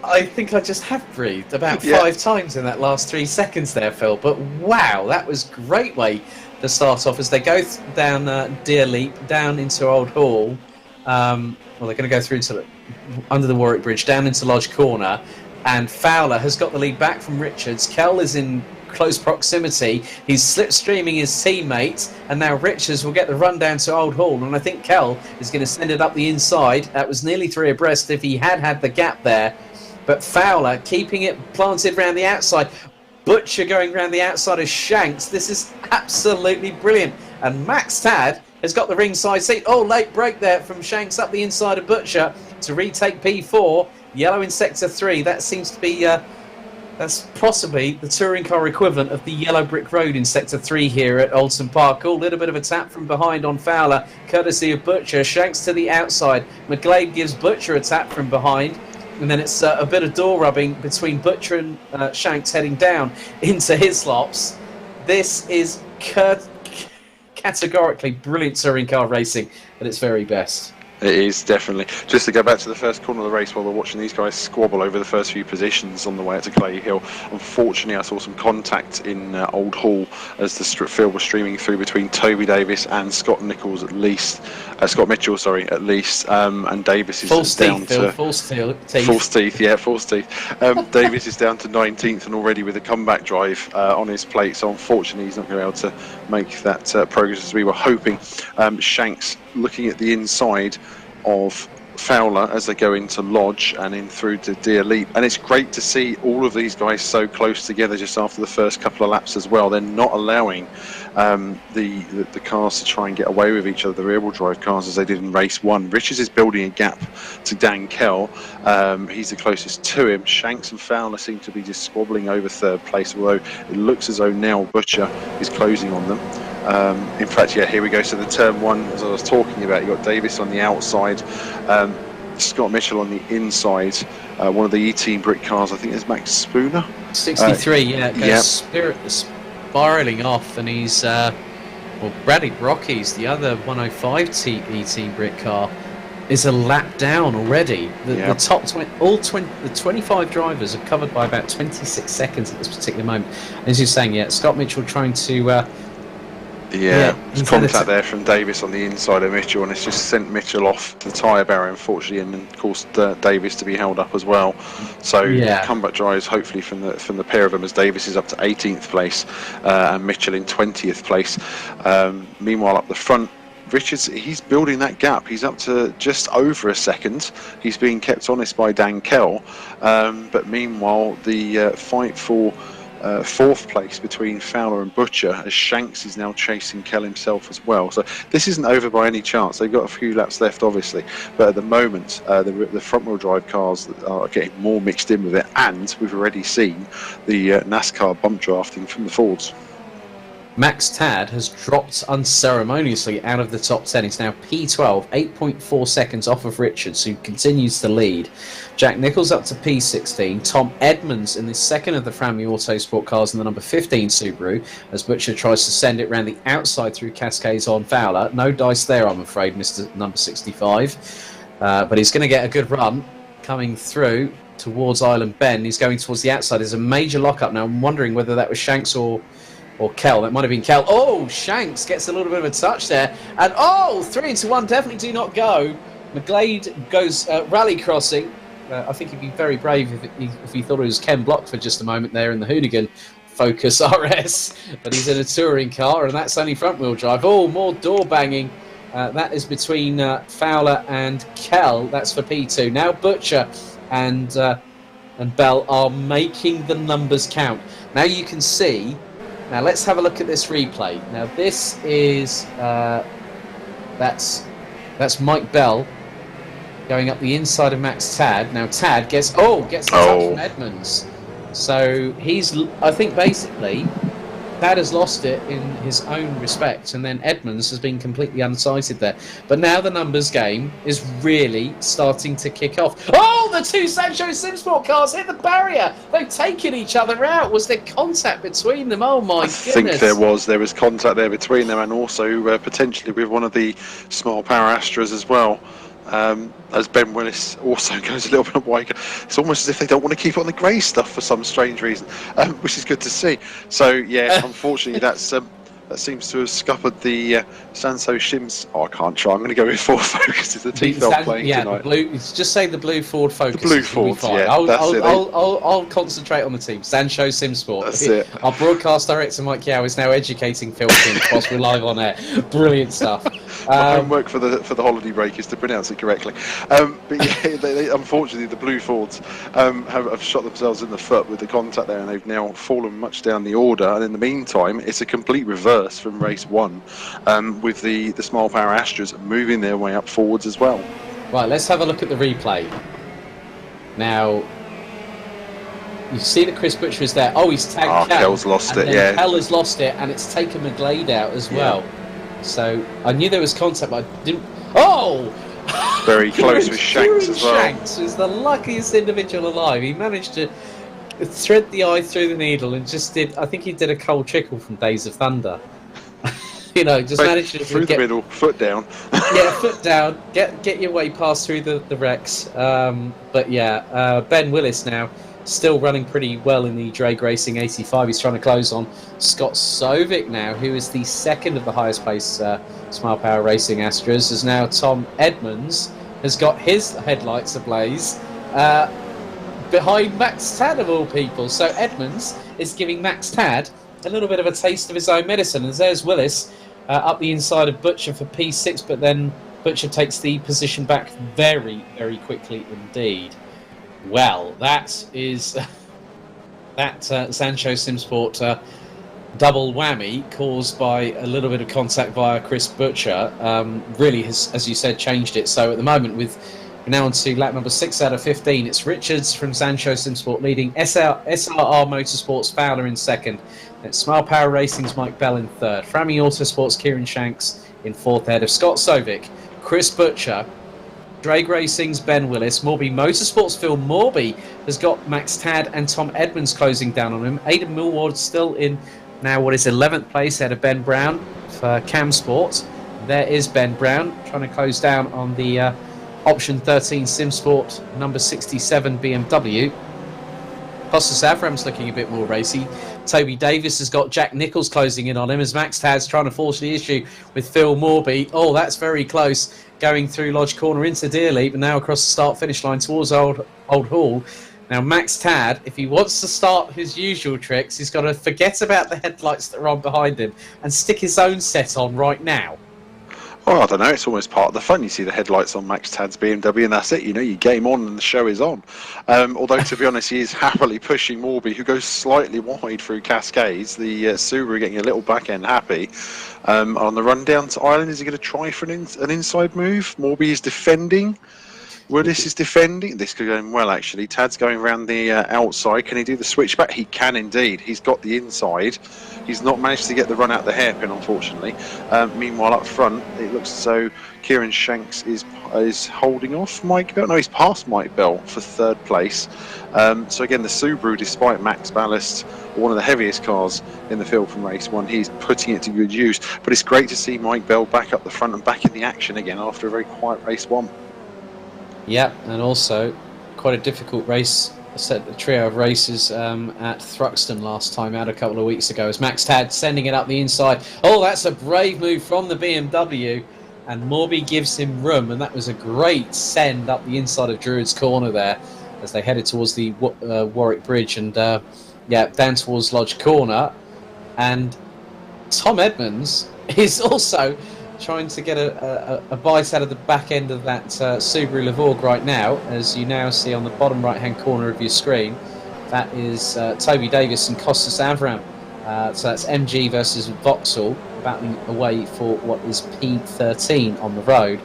I think I just have breathed about 5 times in that last 3 seconds there, Phil. But wow, that was a great way to start off as they go down Deer Leap, down into Old Hall. Well, they're going to go through into under the Warwick Bridge, down into Lodge Corner. And Fowler has got the lead back from Richards. Kell is in close proximity. He's slipstreaming his teammate, and now Richards will get the run down to Old Hall. And I think Kell is going to send it up the inside. That was nearly 3 abreast if he had the gap there. But Fowler keeping it planted around the outside. Butcher going around the outside of Shanks. This is absolutely brilliant. And Max Tad has got the ringside seat. Oh, late break there from Shanks up the inside of Butcher to retake P4. Yellow in Sector 3. That seems to be, that's possibly the touring car equivalent of the yellow brick road in Sector 3 here at Oulton Park. A little bit of a tap from behind on Fowler, courtesy of Butcher. Shanks to the outside. McGlade gives Butcher a tap from behind. And then it's a bit of door rubbing between Butcher and Shanks heading down into Hislops. This is categorically brilliant touring car racing at its very best. It is, definitely. Just to go back to the first corner of the race while we're watching these guys squabble over the first few positions on the way up to Clay Hill. Unfortunately, I saw some contact in Old Hall as the field was streaming through between Toby Davis and Scott Nichols at least. Scott Mitchell, sorry, at least. And Davis is down to... False teeth. Davis is down to 19th and already with a comeback drive on his plate. So unfortunately, he's not going to be able to make that progress as we were hoping. Shanks looking at the inside of Fowler as they go into Lodge and in through to Deer Leap, and it's great to see all of these guys so close together just after the first couple of laps as well. They're not allowing the cars to try and get away with each other, the rear-wheel drive cars, as they did in race 1. Richards is building a gap to Dan Kell. He's the closest to him. Shanks and Fowler seem to be just squabbling over third place, although it looks as though now Butcher is closing on them. In fact, yeah, here we go. So the turn 1, as I was talking about, you got Davis on the outside, Scott Mitchell on the inside. One of the E-Team brick cars, I think is Max Spooner. 63, it goes spiralling off, and he's Bradley Brocky's, the other 105 E-Team brick car, is a lap down already. The top 20, the 25 drivers are covered by about 26 seconds at this particular moment. As you're saying, Scott Mitchell trying to. There's contact there from Davis on the inside of Mitchell, and it's just sent Mitchell off the tyre barrier, unfortunately, and of course Davis to be held up as well. So comeback drives hopefully from the pair of them, as Davis is up to 18th place and Mitchell in 20th place. Meanwhile, up the front, Richards, he's building that gap. He's up to just over a second. He's being kept honest by Dan Kell, but meanwhile the fight for fourth place between Fowler and Butcher, as Shanks is now chasing Kell himself as well. So this isn't over by any chance. They've got a few laps left, obviously, but at the moment the front-wheel drive cars are getting more mixed in with it, and we've already seen the NASCAR bump drafting from the Fords. Max Tad has dropped unceremoniously out of the top 10. He's now P12, 8.4 seconds off of Richards, who continues to lead. Jack Nichols up to P16. Tom Edmonds in the second of the Framley Autosport cars in the number 15 Subaru, as Butcher tries to send it round the outside through Cascades on Fowler. No dice there, I'm afraid, Mr. Number 65. But he's going to get a good run coming through towards Island Bend. He's going towards the outside. There's a major lockup now. I'm wondering whether that was Shanks or Kell. That might have been Kell. Oh, Shanks gets a little bit of a touch there. And 3 into 1, definitely do not go. McGlade goes rally crossing. I think he'd be very brave if he thought it was Ken Block for just a moment there in the Hoonigan Focus RS. But he's in a touring car, and that's only front wheel drive. Oh, more door banging. That is between Fowler and Kell. That's for P2. Now Butcher and Bell are making the numbers count. Now you can see Now let's have a look at this replay. Now this is that's Mike Bell going up the inside of Max Tad. Now Tad gets the touch from Edmonds. So I think basically Tad has lost it in his own respect, and then Edmonds has been completely unsighted there. But now the numbers game is really starting to kick off. Oh, the two Sancho Simsport cars hit the barrier. They've taken each other out. Was there contact between them? Oh my goodness. I think there was contact there between them, and also potentially with one of the small power Astras as well. As Ben Willis also goes a little bit wider. It's almost as if they don't want to keep it on the grey stuff for some strange reason, which is good to see. So yeah, unfortunately that seems to have scuppered the Sanso Shims. Oh, I can't try. I'm going to go with Ford Focus. It's the T-Felt playing tonight. The blue. Just say the blue Ford Focus. The blue Ford. Yeah, I'll concentrate on the team. Sancho Simsport. That's it. Our broadcast director Mike Yao is now educating Phil King whilst we're live on air. Brilliant stuff. My homework for the holiday break is to pronounce it correctly. But yeah, they, unfortunately, the blue Fords have shot themselves in the foot with the contact there, and they've now fallen much down the order. And in the meantime, it's a complete reverse from race one, with the small power Astras moving their way up forwards as well. Right, let's have a look at the replay. Now, you see that Chris Butcher is there. Oh, he's tagged Kel. Kel's lost it, yeah. Kel has lost it, and it's taken McGlade out as well. So, I knew there was contact, but I didn't... Oh! Very close with Shanks as well. Shanks was the luckiest individual alive. He managed to thread the eye through the needle and just did... I think he did a Cole Trickle from Days of Thunder. Managed to through the middle, foot down. Yeah, foot down. Get your way past through the wrecks. But yeah, Ben Willis now still running pretty well in the Drag Racing 85. He's trying to close on Scott Sovic now, who is the second of the highest pace Smile Power Racing Astras. As now Tom Edmonds has got his headlights ablaze behind Max Tad of all people. So Edmonds is giving Max Tad a little bit of a taste of his own medicine. And there's Willis up the inside of Butcher for P6, but then Butcher takes the position back very, very quickly indeed. Well, that is that Sancho Simsport double whammy caused by a little bit of contact via Chris Butcher really has, as you said, changed it. So at the moment, we're now on to lap number 6 out of 15. It's Richards from Sancho Simsport leading, SRR Motorsports Fowler in second. It's Smile Power Racing's Mike Bell in third. Frammy Autosports Kieran Shanks in fourth, ahead of Scott Sovic, Chris Butcher, Drag Racing's Ben Willis. Morby Motorsports Phil Morby has got Max Tad and Tom Edmonds closing down on him. Aidan Millward still in now what is 11th place, ahead of Ben Brown for Cam Sport. There is Ben Brown trying to close down on the option 13 Simsport number 67 BMW. Costas Avram's looking a bit more racy. Toby Davis has got Jack Nichols closing in on him as Max Tad's trying to force the issue with Phil Morby. Oh, that's very close, going through Lodge Corner into Deerleap and now across the start-finish line towards Old Hall. Now, Max Tad, if he wants to start his usual tricks, he's got to forget about the headlights that are on behind him and stick his own set on right now. Oh, I don't know. It's almost part of the fun. You see the headlights on Max Tad's BMW, and that's it. You know, you game on and the show is on. Although, to be honest, he is happily pushing Morby, who goes slightly wide through Cascades. The Subaru getting a little back end happy. On the run down to Ireland, is he going to try for an inside move? Morby is defending. Willis is defending. This could go in well, actually. Tad's going around the outside. Can he do the switchback? He can indeed. He's got the inside. He's not managed to get the run out the hairpin, unfortunately. Meanwhile, up front, it looks as though Kieran Shanks is holding off Mike Bell. No, he's passed Mike Bell for third place. So again, the Subaru, despite max ballast, one of the heaviest cars in the field from race one, he's putting it to good use. But it's great to see Mike Bell back up the front and back in the action again after a very quiet race one. Yeah, and also quite a difficult race, a trio of races at Thruxton last time out a couple of weeks ago as Max Tad sending it up the inside. Oh, that's a brave move from the BMW, and Morby gives him room, and that was a great send up the inside of Druids Corner there as they headed towards the Warwick Bridge and down towards Lodge Corner. And Tom Edmonds is also trying to get a bite out of the back end of that Subaru Levorg right now, as you now see on the bottom right hand corner of your screen. That is Toby Davis and Costas Avram So that's MG versus Vauxhall, battling away for what is P13 on the road.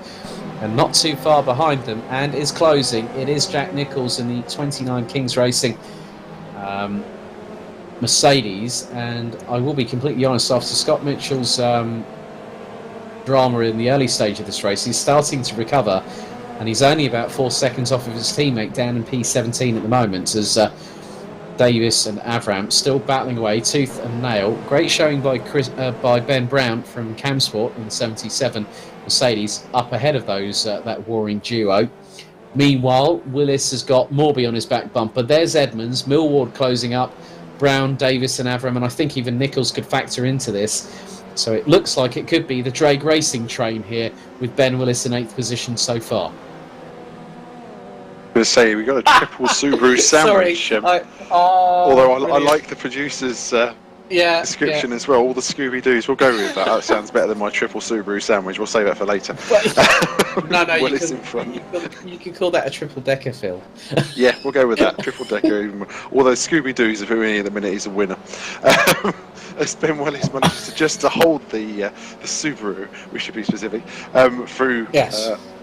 And not too far behind them, and is closing. It is Jack Nicholls in the 29 Kings Racing Mercedes. And I will be completely honest, after Scott Mitchell's drama in the early stage of this race, he's starting to recover, and he's only about 4 seconds off of his teammate down in P17 at the moment, as Davis and Avram still battling away tooth and nail. Great showing by Ben Brown from Camsport in the 77 Mercedes, up ahead of those that warring duo. Meanwhile, Willis has got Morby on his back bumper. There's Edmonds, Millward closing up, Brown, Davis and Avram, and I think even Nicholls could factor into this. So it looks like it could be the Drake Racing train here, with Ben Willis in 8th position so far. I'm going to say, we got a triple Subaru sandwich. Although I like the producer's description as well, all the Scooby-Doos. We'll go with that. That sounds better than my triple Subaru sandwich. We'll save that for later. No, you can call that a triple-decker, Phil. Yeah, we'll go with that. Triple-decker. Although Scooby-Doo's, if we're in a minute, he's a winner. As Ben Willis manages just to hold the Subaru, we should be specific, through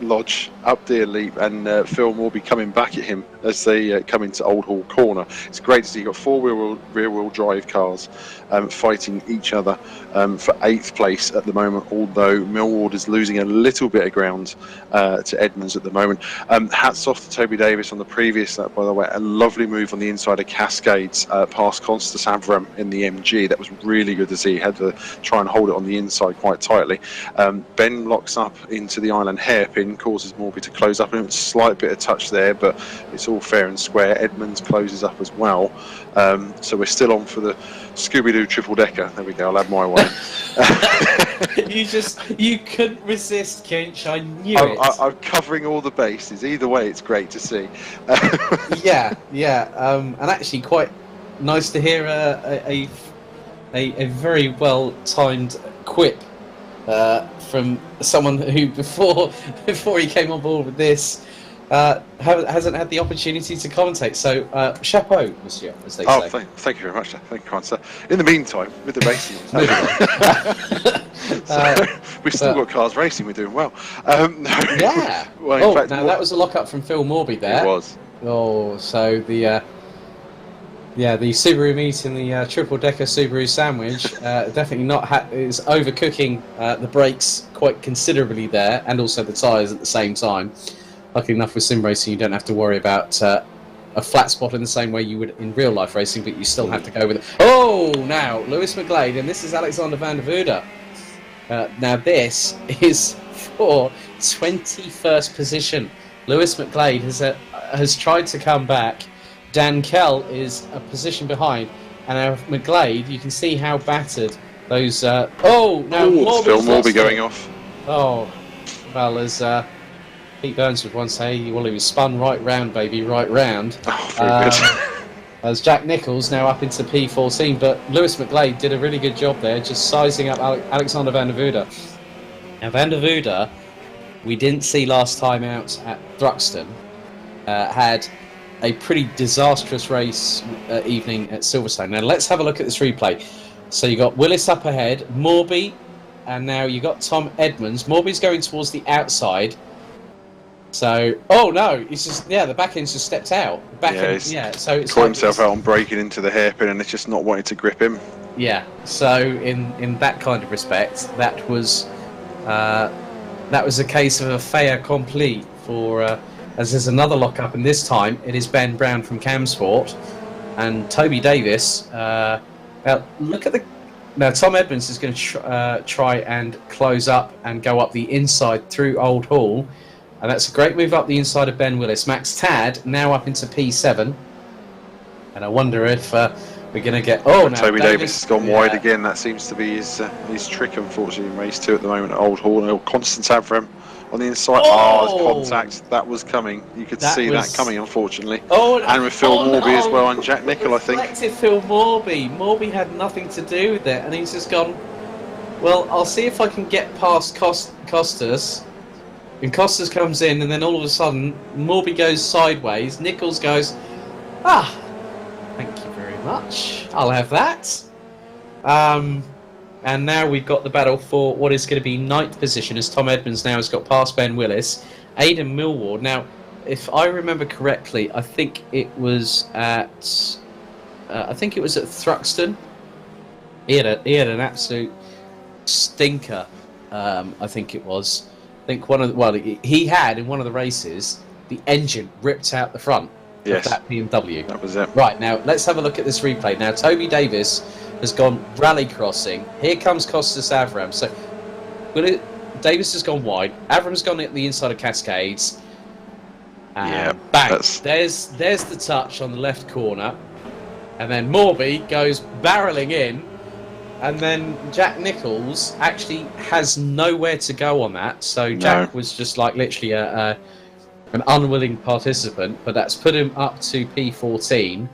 Lodge, up Deer Leap, and Phil will be coming back at him as they come into Old Hall Corner. It's great to see you've got 4 rear-wheel drive cars fighting each other for 8th place at the moment, although Millward is losing a little bit of ground to Edmonds at the moment. Hats off to Toby Davis on the previous lap, by the way. A lovely move on the inside of Cascades past Constance Avram in the MG. That was really good to see. He had to try and hold it on the inside quite tightly. Ben locks up into the island hairpin, causes Morby to close up, and a slight bit of touch there, but it's all fair and square. Edmonds closes up as well. So we're still on for the Scooby-Doo triple decker. There we go, I'll add my one. You couldn't resist, Kinch. I knew it. I'm covering all the bases. Either way, it's great to see. Yeah. And actually quite nice to hear a very well-timed quip from someone who before he came on board with this hasn't had the opportunity to commentate. So chapeau, monsieur, as they say. Thank you very much. Thank you, kind sir. In the meantime, with the racing, we've still got cars racing. We're doing well. Yeah. Well, in fact, that was a lock-up from Phil Morby there. It was. Oh, so the Subaru meat in the triple-decker Subaru sandwich definitely is overcooking the brakes quite considerably there, and also the tyres at the same time. Luckily enough with sim racing, you don't have to worry about a flat spot in the same way you would in real life racing, but you still have to go with it. Oh, now Lewis McGlade, and this is Alexander van der Voorde. Now this is for 21st position. Lewis McGlade has tried to come back. Dan Kell is a position behind, and now McGlade, you can see how battered those. Phil Morby going off. Oh, well, as Pete Burns would once say, well, he was spun right round, baby, right round. Oh, very good. As Jack Nicholls now up into P14, but Lewis McGlade did a really good job there, just sizing up Alexander van der Voorde. Now, van der Voorde, we didn't see last time out at Thruxton, had a pretty disastrous race evening at Silverstone. Now, let's have a look at this replay. So you got Willis up ahead, Morby, and now you got Tom Edmonds. Morby's going towards the outside. So, oh no, it's just, the back end's just stepped out. So it's caught himself out on braking into the hairpin, and it's just not wanting to grip him. Yeah, so in that kind of respect, that was a case of a fait accompli for, as there's another lock-up, and this time it is Ben Brown from Camsport and Toby Davis. Now, look at now Tom Edmonds is going to try and close up and go up the inside through Old Hall. And that's a great move up the inside of Ben Willis. Max Tad now up into P7. And I wonder if we're going to get... Oh, now Toby Davis has gone wide again. That seems to be his trick, unfortunately, in race 2 at the moment at Old Hall. Constance Avram on the inside. Contact. That was coming. You could see that coming, unfortunately. And with Phil Morby as well, and Jack Nichol, I think. Reflective Phil Morby. Morby had nothing to do with it. And he's just gone, well, I'll see if I can get past Costas. And Costas comes in, and then all of a sudden, Morby goes sideways. Nicholls goes, thank you very much. I'll have that. And now we've got the battle for what is going to be ninth position, as Tom Edmonds now has got past Ben Willis. Aidan Millward. Now, if I remember correctly, I think it was at Thruxton. He had an absolute stinker. I think it was. I think he had in one of the races the engine ripped out the front of that BMW. That was it. Right, now let's have a look at this replay. Now Toby Davis has gone rally crossing. Here comes Costas Avram. So Davis has gone wide. Avram's gone at the inside of Cascades. Bang! There's the touch on the left corner, and then Morby goes barreling in, and then Jack Nichols actually has nowhere to go on that. So Jack was just like literally an unwilling participant, but that's put him up to P14.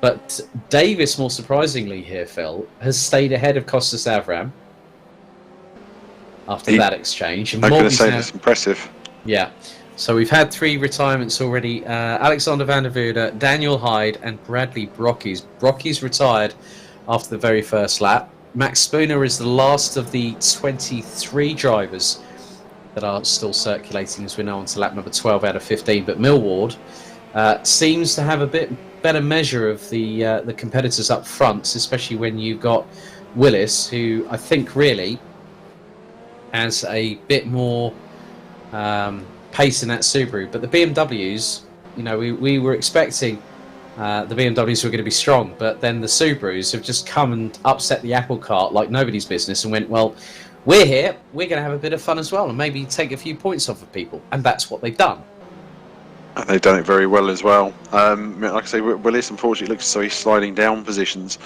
But Davis, more surprisingly here, Phil, has stayed ahead of Costas Avram after that exchange. And I'm going to say that's impressive. Yeah. So we've had 3 retirements already. Alexander van der Voorde, Daniel Hyde, and Bradley Brockies. Brockies retired after the very first lap. Max Spooner is the last of the 23 drivers that are still circulating, as we know, on to lap number 12 out of 15. But Millward seems to have a bit better measure of the competitors up front, especially when you've got Willis, who I think really has a bit more pace in that Subaru. But the BMWs, we were expecting the BMWs were going to be strong, but then the Subarus have just come and upset the apple cart like nobody's business and went, well, we're here, we're going to have a bit of fun as well and maybe take a few points off of people. And that's what they've done. And they've done it very well as well. Like I say, Willis unfortunately looks as though he's sliding down positions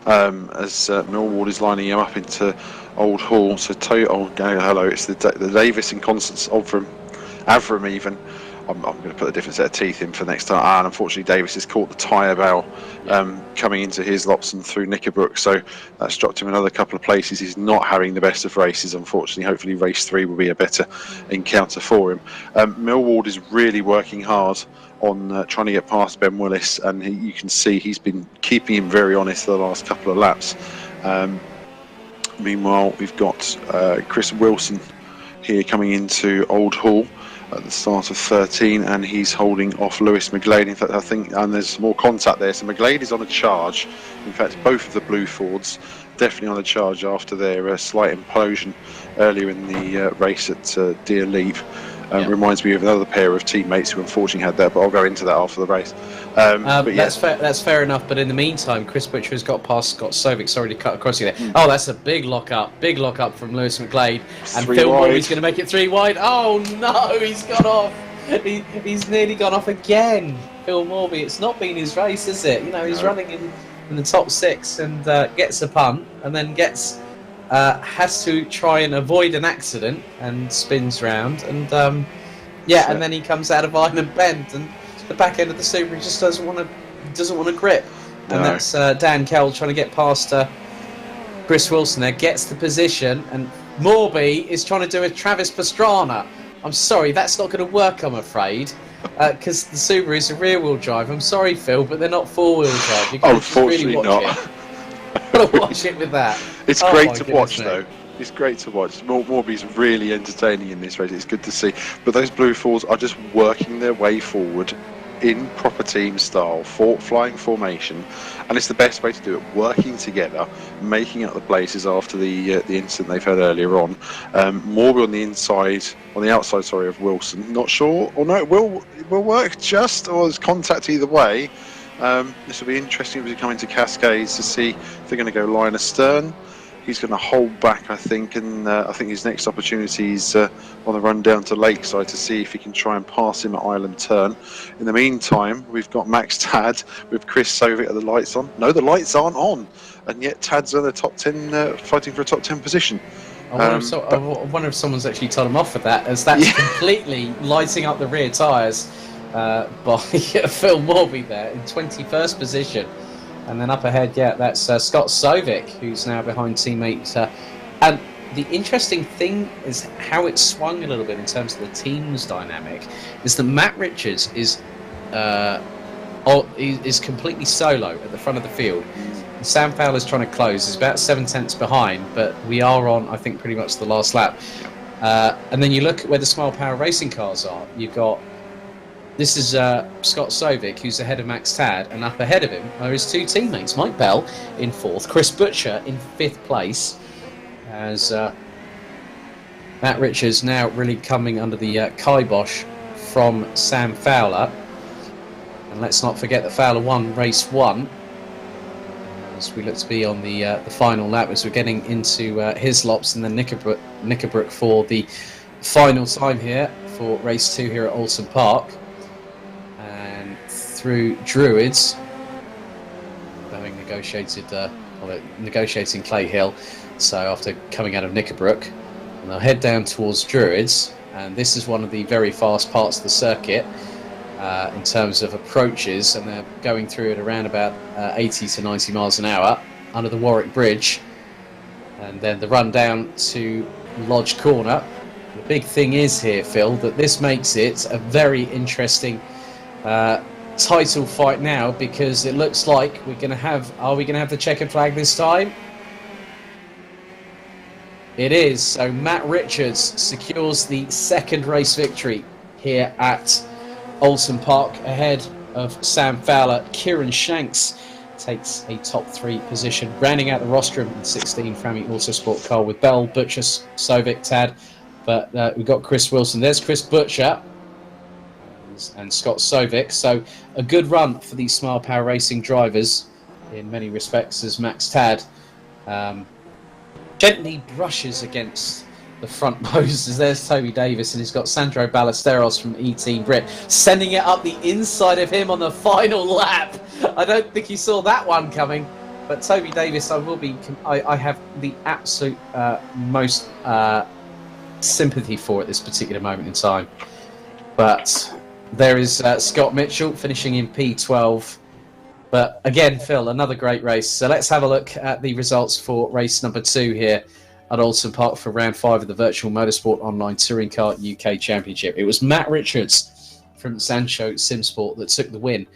as Millward is lining him up into Old Hall. So hello, it's the Davis and Constance Avram even. I'm going to put a different set of teeth in for next time. And unfortunately, Davis has caught the tyre bow coming into his lots and through Knickerbrook. So that's dropped him another couple of places. He's not having the best of races, unfortunately. Hopefully, race 3 will be a better encounter for him. Millward is really working hard on trying to get past Ben Willis. And you can see he's been keeping him very honest for the last couple of laps. Meanwhile, we've got Chris Wilson here coming into Old Hall at the start of 13, and he's holding off Lewis McGlade. In fact, I think, and there's more contact there. So McGlade is on a charge. In fact, both of the Blue Fords definitely on a charge after their slight implosion earlier in the race at Deer Leap. Reminds me of another pair of teammates who unfortunately had that, but I'll go into that after the race. That's fair enough. But in the meantime, Chris Butcher has got past Scott Sovic. Sorry to cut across you there. Oh, that's a big lock up from Lewis McGlade, and Phil Morby's going to make it 3 wide. Oh no, he's gone off. He's nearly gone off again. Phil Morby. It's not been his race, is it? He's running in the top 6 and gets a punt, and then has to try and avoid an accident and spins round, and and then he comes out of Island Bend, and the back end of the Subaru just doesn't want to grip, and that's Dan Kell trying to get past Chris Wilson there, gets the position, and Morby is trying to do a Travis Pastrana. I'm sorry, that's not going to work, I'm afraid, because the Subaru is a rear-wheel drive. I'm sorry, Phil, but they're not four-wheel drive. You can unfortunately really not. Got to watch it with that. It's great to watch, though. It's great to watch. Morby's really entertaining in this race. It's good to see. But those Blue Fords are just working their way forward in proper team style, flying formation, and it's the best way to do it. Working together, making up the places after the incident they've had earlier on. Morby on the outside of Wilson. Not sure, or no, it will work just, or there's contact either way. This will be interesting as we come into Cascades to see if they're going to go line astern. He's going to hold back, I think, and I think his next opportunity is on the run down to Lakeside to see if he can try and pass him at Island Turn. In the meantime, we've got Max Tad with Chris Sovic. Are the lights on? No, the lights aren't on, and yet Tad's in the top 10, fighting for a top 10 position. I wonder if someone's actually told him off for that, as that's completely lighting up the rear tyres by Phil Morby there in 21st position. And then up ahead, that's Scott Sovic, who's now behind teammate. And the interesting thing is how it swung a little bit in terms of the team's dynamic, is that Matt Richards is completely solo at the front of the field. Sam Fowler's trying to close. He's about 7 tenths behind, but we are on, I think, pretty much the last lap. And then you look at where the Smile Power racing cars are. You've got, this is Scott Sovic, who's ahead of Max Tad, and up ahead of him are his two teammates, Mike Bell in 4th, Chris Butcher in 5th place, as Matt Richards now really coming under the kibosh from Sam Fowler. And let's not forget that Fowler won race 1, as we look to be on the final lap, as we're getting into Hislops and then Knickerbrook for the final time here for race 2 here at Oulton Park. And through Druids, having negotiating Clay Hill, so after coming out of Knickerbrook, and they'll head down towards Druids, and this is one of the very fast parts of the circuit in terms of approaches, and they're going through at around about 80 to 90 miles an hour under the Warwick Bridge, and then the run down to Lodge Corner. The big thing is here, Phil, that this makes it a very interesting title fight now, because it looks like are we going to have the checkered flag this time? It is. So Matt Richards secures the second race victory here at Oulton Park ahead of Sam Fowler. Kieran Shanks takes a top 3 position, rounding out the rostrum in 16 Frammy Autosport car with Bell, Butcher, Sovic, Tad. But we've got Chris Wilson. There's Chris Butcher and Scott Sovic. So a good run for these Smile Power Racing drivers in many respects, as Max Tad gently brushes against the front poses. There's Toby Davis, and he's got Sandro Ballesteros from E-Team Brit sending it up the inside of him on the final lap. I don't think he saw that one coming, but Toby Davis, I have the absolute most sympathy for at this particular moment in time. But there is Scott Mitchell finishing in P12. But again, Phil, another great race. So let's have a look at the results for race number 2 here at Oulton Park for round 5 of the Virtual Motorsport Online Touring Car UK Championship. It was Matt Richards from Sancho Simsport that took the win,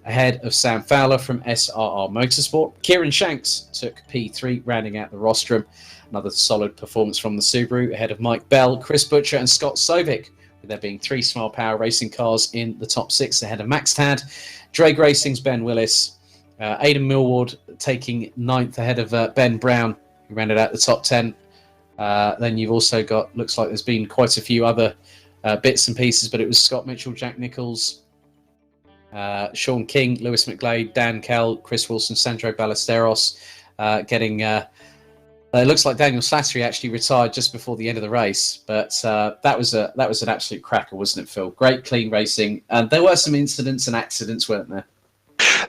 ahead of Sam Fowler from SRR Motorsport. Kieran Shanks took P3, rounding out the rostrum. Another solid performance from the Subaru, ahead of Mike Bell, Chris Butcher and Scott Sovic, with there being 3 Smile Power Racing cars in the top 6, ahead of Max Tad. Drake Racing's Ben Willis, Aidan Millward taking 9th ahead of Ben Brown, who rounded out the top 10. Then you've also got, looks like there's been quite a few other bits and pieces, but it was Scott Mitchell, Jack Nichols, Sean King, Lewis McGlade, Dan Kell, Chris Wilson, Sandro Ballesteros getting... it looks like Daniel Slattery actually retired just before the end of the race, but that was an absolute cracker, wasn't it, Phil? Great, clean racing, and there were some incidents and accidents, weren't there?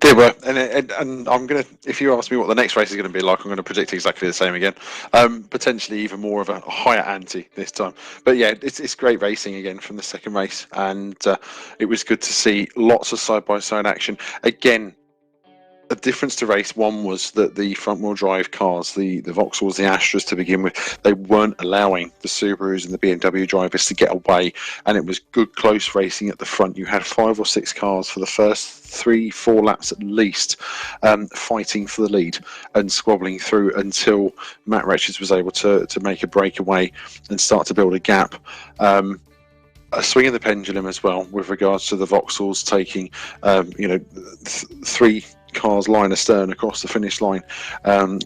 There were, and I'm gonna. If you ask me what the next race is going to be like, I'm going to predict exactly the same again. Potentially even more of a higher ante this time. But yeah, it's great racing again from the second race, and it was good to see lots of side-by-side action again. The difference to race 1 was that the front-wheel drive cars, the Vauxhalls, the Astras to begin with, they weren't allowing the Subarus and the BMW drivers to get away, and it was good close racing at the front. You had 5 or 6 cars for the first 3-4 laps at least, fighting for the lead and squabbling through until Matt Richards was able to make a breakaway and start to build a gap. A swing of the pendulum as well with regards to the Vauxhalls taking 3 cars line astern across the finish line,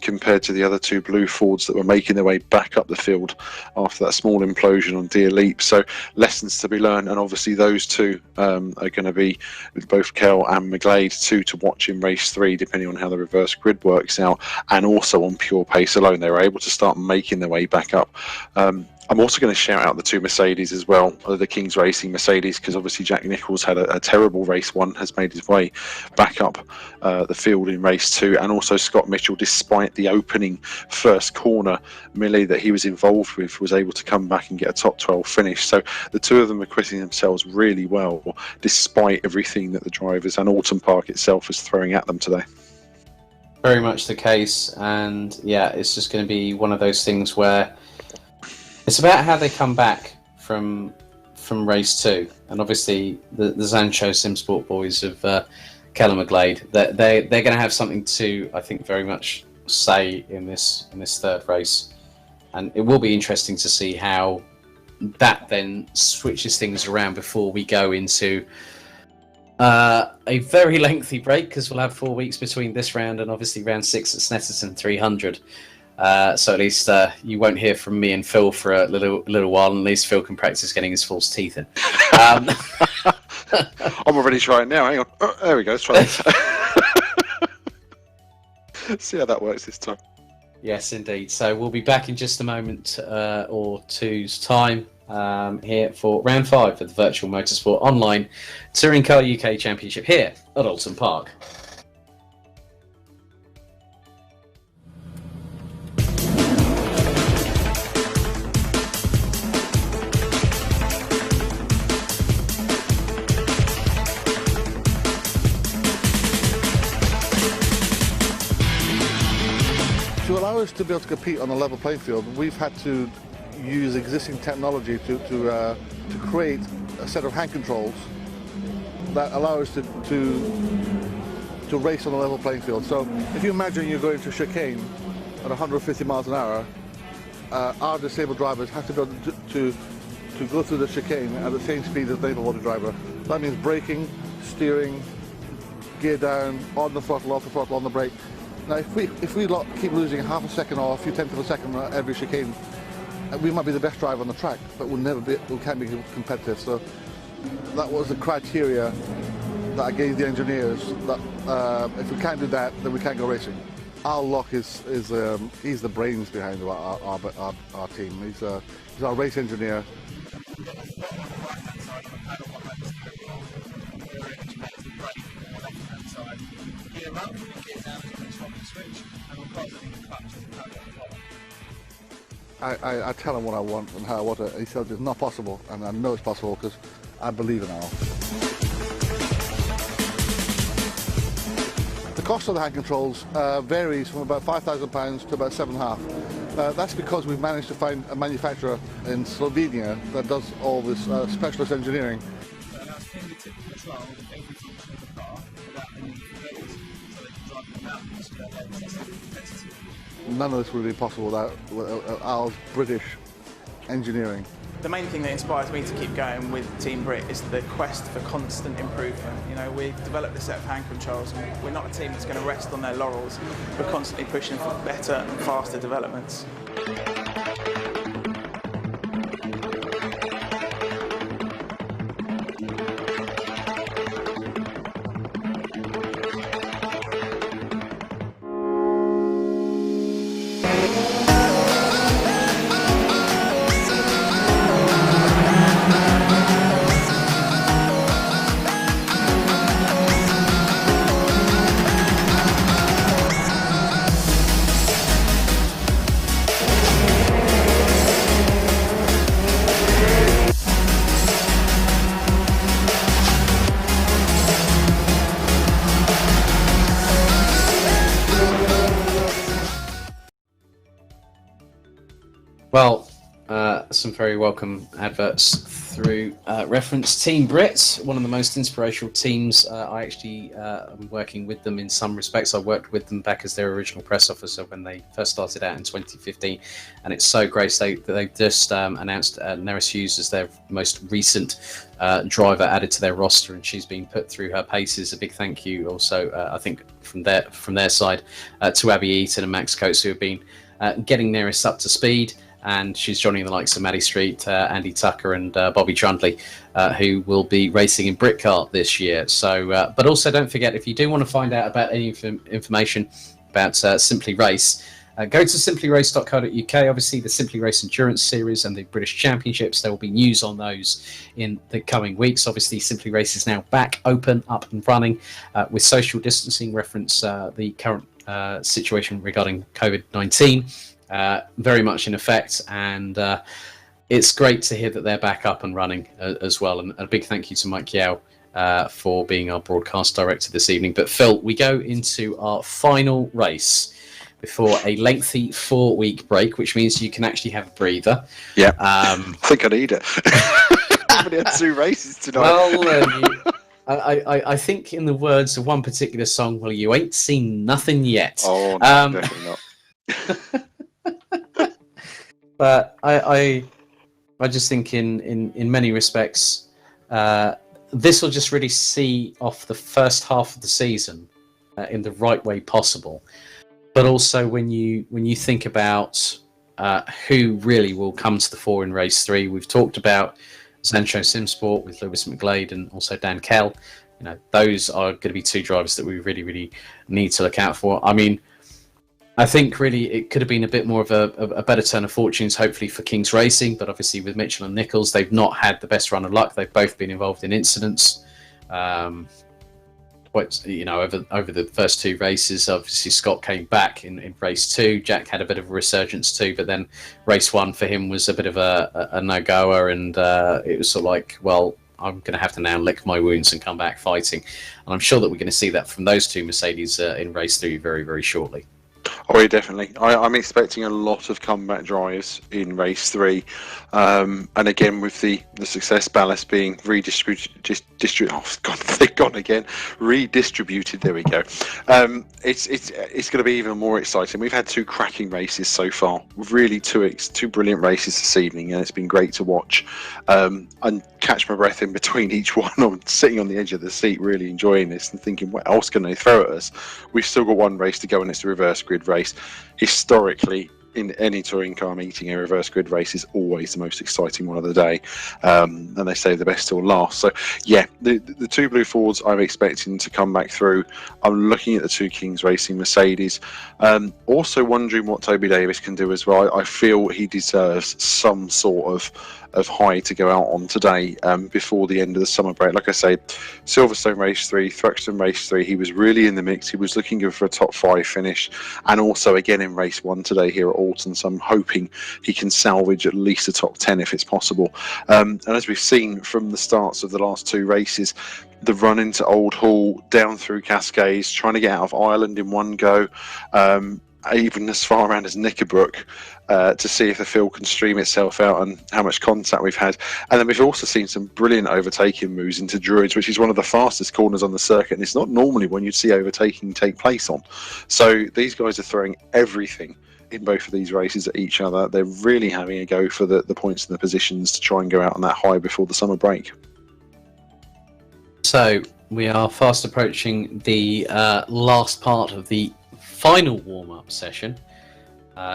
compared to the other 2 blue Fords that were making their way back up the field after that small implosion on Deer Leap. So lessons to be learned, and obviously those 2 are going to be, with both Kell and McGlade, 2 to watch in race 3 depending on how the reverse grid works out, and also on pure pace alone they were able to start making their way back up. I'm also going to shout out the 2 Mercedes as well, the Kings Racing Mercedes, because obviously Jack Nichols had a terrible race 1, has made his way back up the field in race 2, and also Scott Mitchell, despite the opening first corner melee that he was involved with, was able to come back and get a top 12 finish. So the 2 of them are acquitting themselves really well, despite everything that the drivers and Oulton Park itself is throwing at them today. Very much the case, and yeah, it's just going to be one of those things where it's about how they come back from race 2, and obviously the Zancho Simsport boys have Keller McGlade. They're going to have something to, I think, very much say in this third race, and it will be interesting to see how that then switches things around before we go into a very lengthy break, because we'll have 4 weeks between this round and obviously round 6 at Snetterton 300. So at least you won't hear from me and Phil for a little while, and at least Phil can practice getting his false teeth in. I'm already trying now. Hang on. Oh, there we go. Let's try this. See how that works this time. Yes, indeed. So we'll be back in just a moment or two's time here for round 5 of the Virtual Motorsport Online Touring Car UK Championship here at Oulton Park. To allow us to be able to compete on a level playing field, we've had to use existing technology to create a set of hand controls that allow us to race on a level playing field. So if you imagine you're going to chicane at 150 miles an hour, our disabled drivers have to be able to go through the chicane at the same speed as the able-bodied driver. That means braking, steering, gear down, on the throttle, off the throttle, on the brake. Now, if we keep losing half a second or a few tenths of a second at every chicane, we might be the best driver on the track, but we can't be competitive. So that was the criteria that I gave the engineers, that if we can't do that, then we can't go racing. Al Locke he's the brains behind our team. He's our race engineer. I tell him what I want and how I want it. He says it's not possible, and I know it's possible because I believe in Al. The cost of the hand controls varies from about £5,000 to about £7,500. That's because we've managed to find a manufacturer in Slovenia that does all this specialist engineering. None of this would be possible without Al's British engineering. The main thing that inspires me to keep going with Team Brit is the quest for constant improvement. You know, we've developed a set of hand controls, and we're not a team that's going to rest on their laurels. We're constantly pushing for better and faster developments. Well, some very welcome adverts through reference Team Brit, one of the most inspirational teams. I actually am working with them in some respects. I worked with them back as their original press officer when they first started out in 2015, and it's so great that they've just announced Neris Hughes as their most recent driver added to their roster, and she's been put through her paces. A big thank you also, I think, from their side to Abby Eaton and Max Coates, who have been getting Neris up to speed. And she's joining the likes of Maddie Street, Andy Tucker, and Bobby Trundley, who will be racing in Britcar this year. So, but also don't forget, if you do want to find out about any information about Simply Race, go to simplyrace.co.uk. Obviously, the Simply Race Endurance Series and the British Championships, there will be news on those in the coming weeks. Obviously, Simply Race is now back open, up and running with social distancing, reference the current situation regarding COVID-19. Very much in effect, and it's great to hear that they're back up and running as well. And a big thank you to Mike Yao for being our broadcast director this evening. But Phil, we go into our final race before a lengthy 4-week break, which means you can actually have a breather. Yeah, I think I need it. I've only had 2 races tonight. Well, I think in the words of one particular song, well, you ain't seen nothing yet. Oh, no, definitely not. But I just think in many respects, this will just really see off the first half of the season in the right way possible. But also when you think about who really will come to the fore in race 3, we've talked about Sancho Simsport with Lewis McGlade and also Dan Kell. Those are going to be 2 drivers that we really, really need to look out for. I mean, I think really it could have been a bit more of a better turn of fortunes, hopefully for King's Racing, but obviously with Mitchell and Nichols, they've not had the best run of luck. They've both been involved in incidents. Over the first 2 races, obviously Scott came back in race 2. Jack had a bit of a resurgence too, but then race 1 for him was a bit of a no-goer, and it was sort of like, well, I'm going to have to now lick my wounds and come back fighting. And I'm sure that we're going to see that from those 2 Mercedes in race 3 very, very shortly. Oh, yeah, definitely. I'm expecting a lot of comeback drives in race 3, and again with the success ballast being redistributed. They've gone again. Redistributed. There we go. It's going to be even more exciting. We've had 2 cracking races so far. Really, two brilliant races this evening, and it's been great to watch and catch my breath in between each one. I'm sitting on the edge of the seat, really enjoying this and thinking, what else can they throw at us? We've still got 1 race to go, and it's the reverse grid race. Historically, in any touring car meeting, a reverse grid race is always the most exciting one of the day, and they say the best till last. So yeah, the 2 Blue Fords I'm expecting to come back through. I'm looking at the 2 Kings Racing Mercedes, also wondering what Toby Davis can do as well. I feel he deserves some sort of high to go out on today before the end of the summer break. Like I say, Silverstone race 3, Thruxton race 3, he was really in the mix. He was looking good for a top 5 finish, and also again in race 1 today here at Oulton. So I'm hoping he can salvage at least a top 10 if it's possible. And as we've seen from the starts of the last 2 races, the run into Old Hall, down through Cascades, trying to get out of Ireland in one go, even as far around as Knickerbrook, to see if the field can stream itself out and how much contact we've had. And then we've also seen some brilliant overtaking moves into Druids, which is one of the fastest corners on the circuit, and it's not normally when you'd see overtaking take place on. So these guys are throwing everything in both of these races at each other. They're really having a go for the points and the positions to try and go out on that high before the summer break. So we are fast approaching the last part of the final warm-up session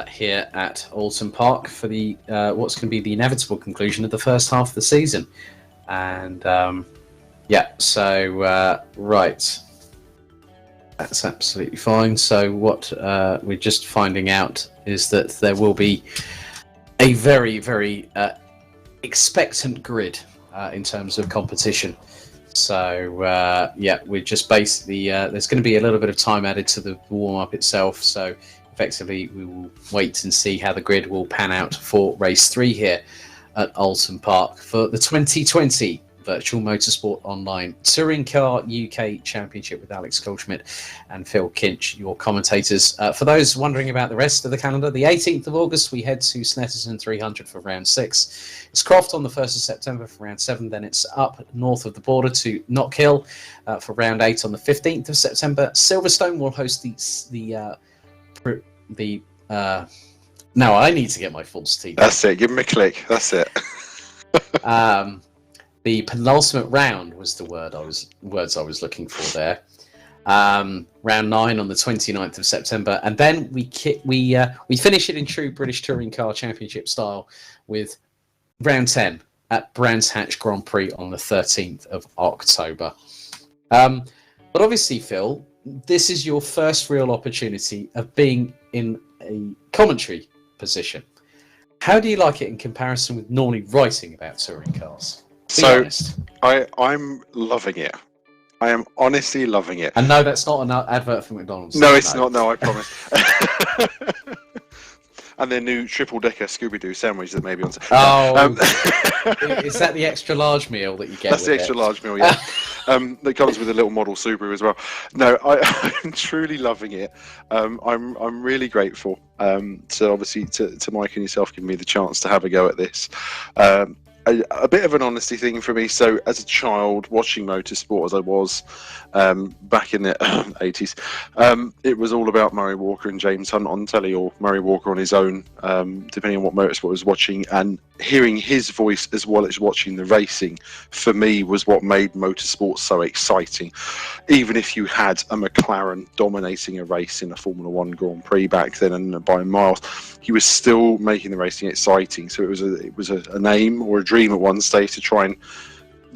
here at Oulton Park for the what's going to be the inevitable conclusion of the first half of the season. And right, that's absolutely fine. So what we're just finding out is that there will be a very, very expectant grid in terms of competition. So we're just basically there's going to be a little bit of time added to the warm-up itself. So effectively, we will wait and see how the grid will pan out for race 3 here at Oulton Park for the 2020 Virtual Motorsport Online Touring Car UK Championship with Alex Goldschmidt and Phil Kinch, your commentators. For those wondering about the rest of the calendar, the 18th of August, we head to Snetterton 300 for round 6. It's Croft on the 1st of September for round 7. Then it's up north of the border to Knockhill for round 8 on the 15th of September. Silverstone will host now I need to get my full teeth. That's it. Give him a click. That's it. The penultimate round was the words I was looking for there. Round 9 on the 29th of September, and then we finish it in true British Touring Car Championship style with round 10 at Brands Hatch Grand Prix on the 13th of October. But obviously, Phil, this is your first real opportunity of being in a commentary position. How do you like it in comparison with normally writing about touring cars? I'm loving it. I am honestly loving it. And no, that's not an advert for McDonald's. No, it's not. No, I promise. And their new triple-decker Scooby-Doo sandwich that may be on. Is that the extra large meal that you get? That's the extra large meal, yeah. That comes with a little model Subaru as well. No, I'm truly loving it. I'm really grateful. So obviously to Mike and yourself giving me the chance to have a go at this. a bit of an honesty thing for me. So, as a child, watching motorsport as I was back in the 80s, it was all about Murray Walker and James Hunt on telly, or Murray Walker on his own, depending on what motorsport I was watching. And hearing his voice as well as watching the racing, for me, was what made motorsport so exciting. Even if you had a McLaren dominating a race in a Formula One Grand Prix back then, and by miles, he was still making the racing exciting. So it was an aim or a dream at one stage to try and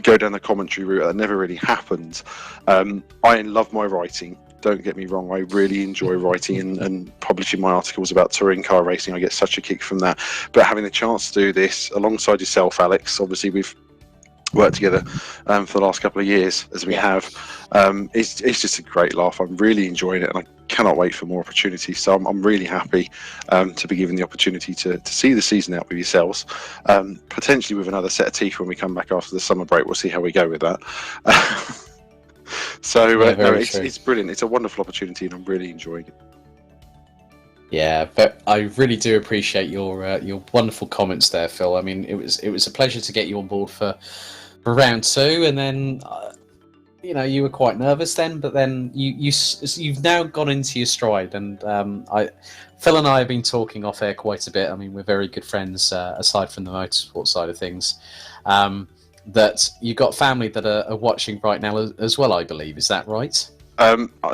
go down the commentary route. That never really happened. I love my writing. Don't get me wrong, I really enjoy writing and publishing my articles about touring car racing. I get such a kick from that. But having the chance to do this alongside yourself, Alex, obviously we've worked together for the last couple of years, as we have, it's just a great laugh. I'm really enjoying it, and I cannot wait for more opportunities. So I'm really happy to be given the opportunity to see the season out with yourselves, potentially with another set of teeth when we come back after the summer break. We'll see how we go with that. So it's brilliant. It's a wonderful opportunity, and I'm really enjoying it. Yeah, but I really do appreciate your wonderful comments there, Phil. I mean, it was a pleasure to get you on board for round two, and then you were quite nervous then, but then you've now gone into your stride, and Phil and I have been talking off air quite a bit. I mean, we're very good friends aside from the motorsport side of things. That you've got family that are watching right now as well, I believe. Is that right?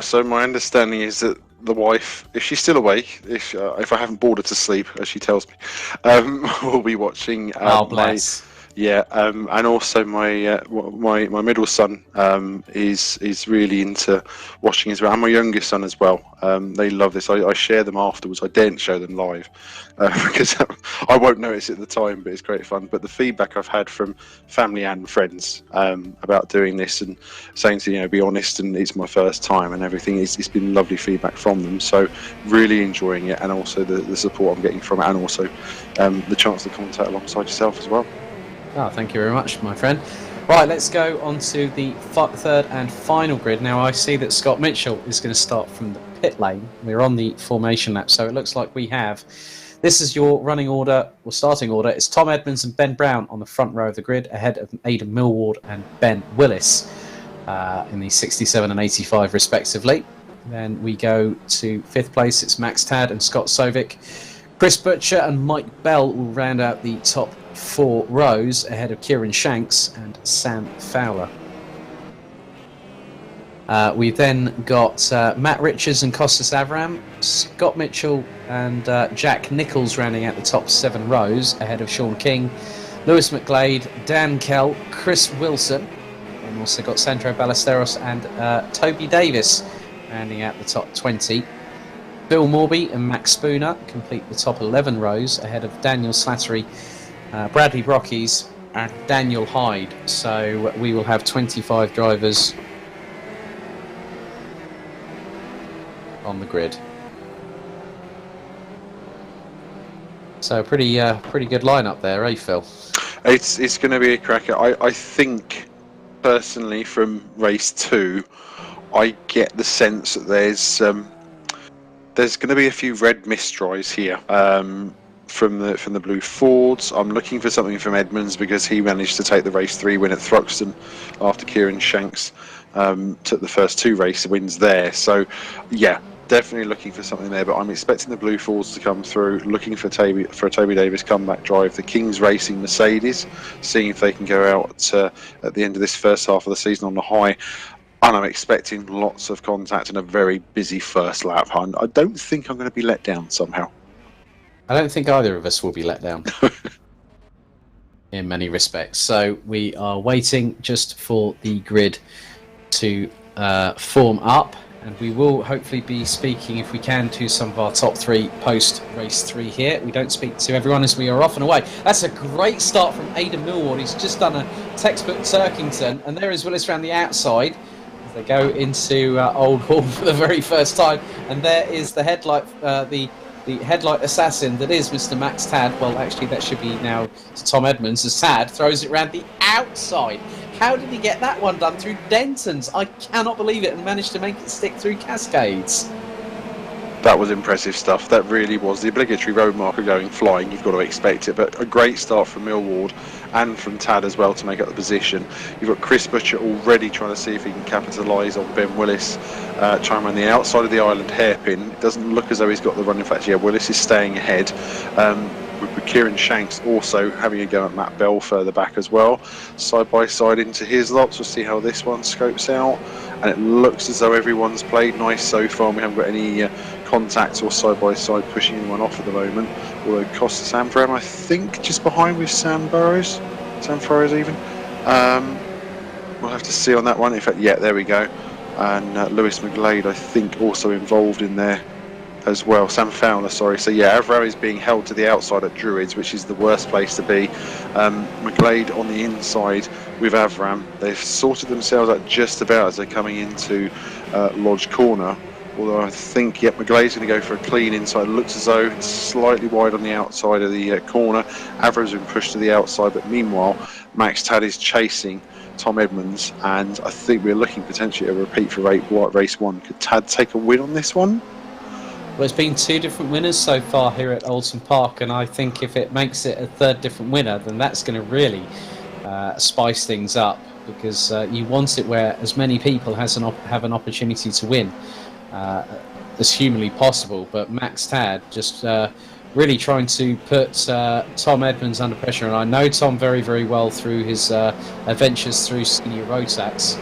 So my understanding is that the wife, if she's still awake, if I haven't bored her to sleep, as she tells me, will be watching. Bless. And also my middle son is really into watching as well, and my youngest son as well. They love this. I share them afterwards. I daren't show them live because I won't notice it at the time, but it's great fun. But the feedback I've had from family and friends about doing this and saying to be honest, and it's my first time and everything, it's been lovely feedback from them. So really enjoying it, and also the support I'm getting from it, and also the chance to contact alongside yourself as well. Oh, thank you very much, my friend. Right, let's go on to the third and final grid. Now, I see that Scott Mitchell is going to start from the pit lane. We're on the formation lap, so it looks like we have... This is your running order, or starting order. It's Tom Edmonds and Ben Brown on the front row of the grid, ahead of Aidan Millward and Ben Willis in the 67 and 85, respectively. Then we go to fifth place. It's Max Tad and Scott Sovic. Chris Butcher and Mike Bell will round out the top 4 rows, ahead of Kieran Shanks and Sam Fowler. We've then got Matt Richards and Costas Avram, Scott Mitchell and Jack Nichols rounding out the top 7 rows, ahead of Sean King, Lewis McGlade, Dan Kell, Chris Wilson, and also got Sandro Ballesteros and Toby Davis rounding out the top 20. Bill Morby and Max Spooner complete the top 11 rows, ahead of Daniel Slattery, Bradley Brockies and Daniel Hyde. So we will have 25 drivers on the grid. So pretty good lineup there, eh, Phil? It's going to be a cracker. I think personally from race 2, I get the sense that there's going to be a few red mistries here. From the blue Fords. I'm looking for something from Edmonds because he managed to take the race 3 win at Thruxton after Kieran Shanks took the first 2 race wins there. So yeah, definitely looking for something there, but I'm expecting the blue Fords to come through, looking for a Toby Davis comeback drive, the Kings Racing Mercedes, seeing if they can go out at the end of this first half of the season on the high. And I'm expecting lots of contact and a very busy first lap. I don't think I'm going to be let down somehow. I don't think either of us will be let down in many respects. So we are waiting just for the grid to form up, and we will hopefully be speaking, if we can, to some of our top 3 post race 3 here. We don't speak to everyone as we are off and away. That's a great start from Aidan Millward. He's just done a textbook Turkington, and there is Willis around the outside as they go into Old Hall for the very first time. And there is the headlight, the headlight assassin that is Mr. Max Tad. Well, actually, that should be now Tom Edmonds, as Tad throws it around the outside. How did he get that one done through Denton's? I cannot believe it, and managed to make it stick through Cascades. That was impressive stuff. That really was. The obligatory road marker going flying, you've got to expect it, but a great start from Millward and from Tad as well to make up the position. You've got Chris Butcher already trying to see if he can capitalise on Ben Willis, trying around the outside of the island hairpin. It doesn't look as though he's got the run. In fact, yeah, Willis is staying ahead. With Kieran Shanks also having a go at Matt Bell further back as well. Side by side into his lots. We'll see how this one scopes out. And it looks as though everyone's played nice so far. We haven't got any contacts or side by side pushing anyone off at the moment. Although Costa Sanfram, I think, just behind with Sam Burrows even. We'll have to see on that one. In fact, yeah, there we go. And Lewis McGlade, I think, also involved in there as well. Sam Fowler, sorry. So yeah, Avram is being held to the outside at Druids, which is the worst place to be. McGlade on the inside with Avram. They've sorted themselves out just about as they're coming into Lodge Corner. Although I think, yep, McGlade's going to go for a clean inside. Looks as though it's slightly wide on the outside of the corner. Avram's been pushed to the outside, but meanwhile, Max Tad is chasing Tom Edmonds, and I think we're looking potentially at a repeat for race one. Could Tad take a win on this one? Well, it's been 2 different winners so far here at Oulton Park, and I think if it makes it a 3rd different winner, then that's going to really spice things up, because you want it where as many people have an opportunity to win as humanly possible. But Max Tad just really trying to put Tom Edmonds under pressure, and I know Tom very, very well through his adventures through senior road tax.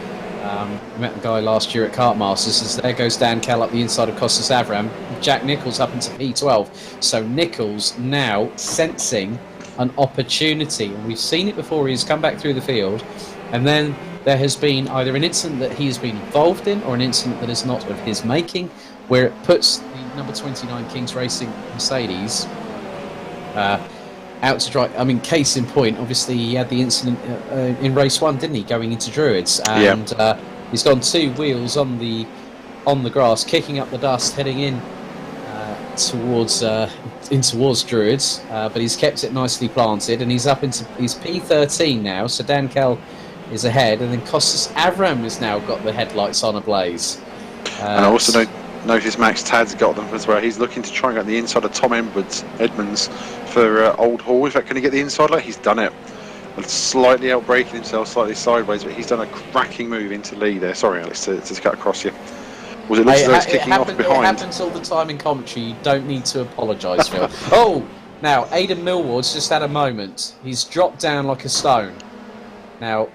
Met the guy last year at Kartmasters. As there goes Dan Kell up the inside of Costas Avram. Jack Nichols up into P12. So Nichols now sensing an opportunity, and we've seen it before. He's come back through the field, and then there has been either an incident that he's been involved in or an incident that is not of his making, where it puts the number 29 Kings Racing Mercedes out to dry. I mean, case in point, obviously he had the incident in race 1, didn't he, going into Druids, and he's gone 2 wheels on the grass, kicking up the dust, heading in towards Druids, but he's kept it nicely planted, and he's P13 now. So Dan Kell is ahead, and then Costas Avram has now got the headlights on ablaze. And I also notice Max Tad's got them as well. He's looking to try and get the inside of Tom Edmonds for Old Hall. In fact, can he get the inside light? He's done it. Slightly out-braking himself, slightly sideways, but he's done a cracking move into lead there. Sorry, Alex, to cut across you. Was it looks as though it's kicking off behind? It happens all the time in commentary. You don't need to apologise, Phil. Oh, now, Aidan Millward's just had a moment. He's dropped down like a stone. Now,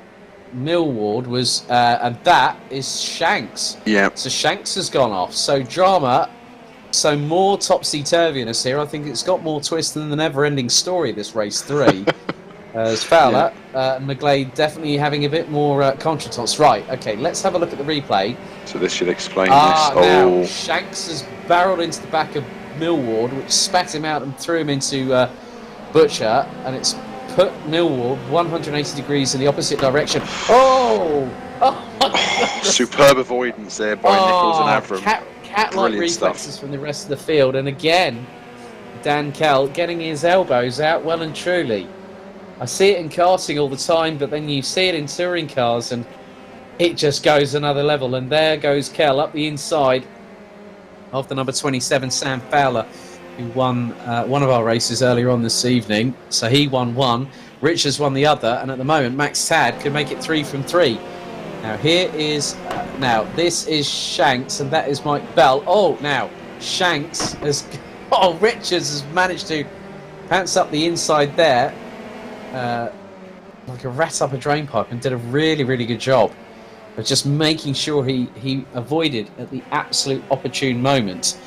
Millward was, and that is Shanks. Yeah. So Shanks has gone off. So drama, so more topsy-turviness here. I think it's got more twist than the never-ending story, this race 3. As Fowler and McGlade definitely having a bit more contretemps. Right, okay, let's have a look at the replay. So this should explain this. Now, Shanks has barreled into the back of Millward, which spat him out and threw him into Butcher, and it's put Millward 180 degrees in the opposite direction. Oh superb avoidance there by Nichols and Avram. Cat-like reflexes from the rest of the field, and again, Dan Kell getting his elbows out well and truly. I see it in karting all the time, but then you see it in touring cars, and it just goes another level. And there goes Kell up the inside of the number 27, Sam Fowler, who won one of our races earlier on this evening. So he won one, Richards won the other, and at the moment Max Tad can make it 3 from 3. Now here is, this is Shanks, and that is Mike Bell. Oh, now Shanks has, Richards has managed to pants up the inside there, like a rat up a drain pipe, and did a really, really good job of just making sure he avoided at the absolute opportune moment.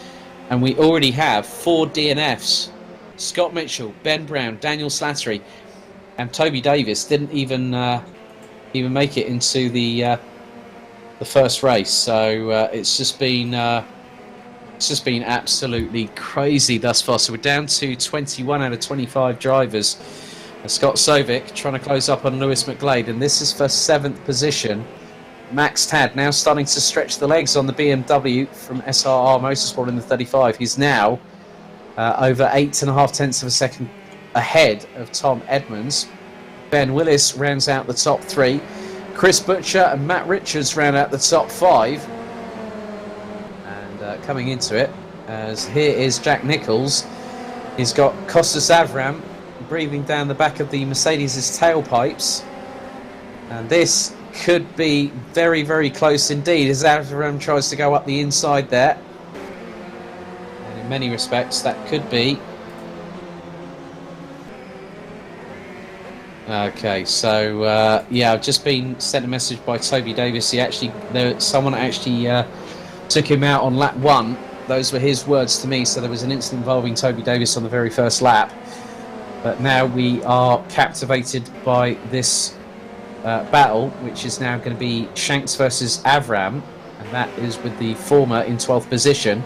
And we already have 4 DNFs. Scott Mitchell, Ben Brown, Daniel Slattery, and Toby Davis didn't even make it into the first race. So it's just been absolutely crazy thus far. So we're down to 21 out of 25 drivers. Scott Sovic trying to close up on Lewis McGlade, and this is for 7th position. Max Tad now starting to stretch the legs on the BMW from SRR Motorsport in the 35. He's now over 8.5 tenths of a second ahead of Tom Edmonds. Ben Willis rounds out the top 3. Chris Butcher and Matt Richards round out the top 5. And coming into it, as here is Jack Nicholls. He's got Costas Avram breathing down the back of the Mercedes' tailpipes. And this could be very, very close indeed as Avram tries to go up the inside there. And in many respects, that could be... Okay, so yeah, I've just been sent a message by Toby Davis. Someone actually took him out on lap 1. Those were his words to me. So there was an incident involving Toby Davis on the very first lap. But now we are captivated by this battle, which is now going to be Shanks versus Avram, and that is with the former in 12th position.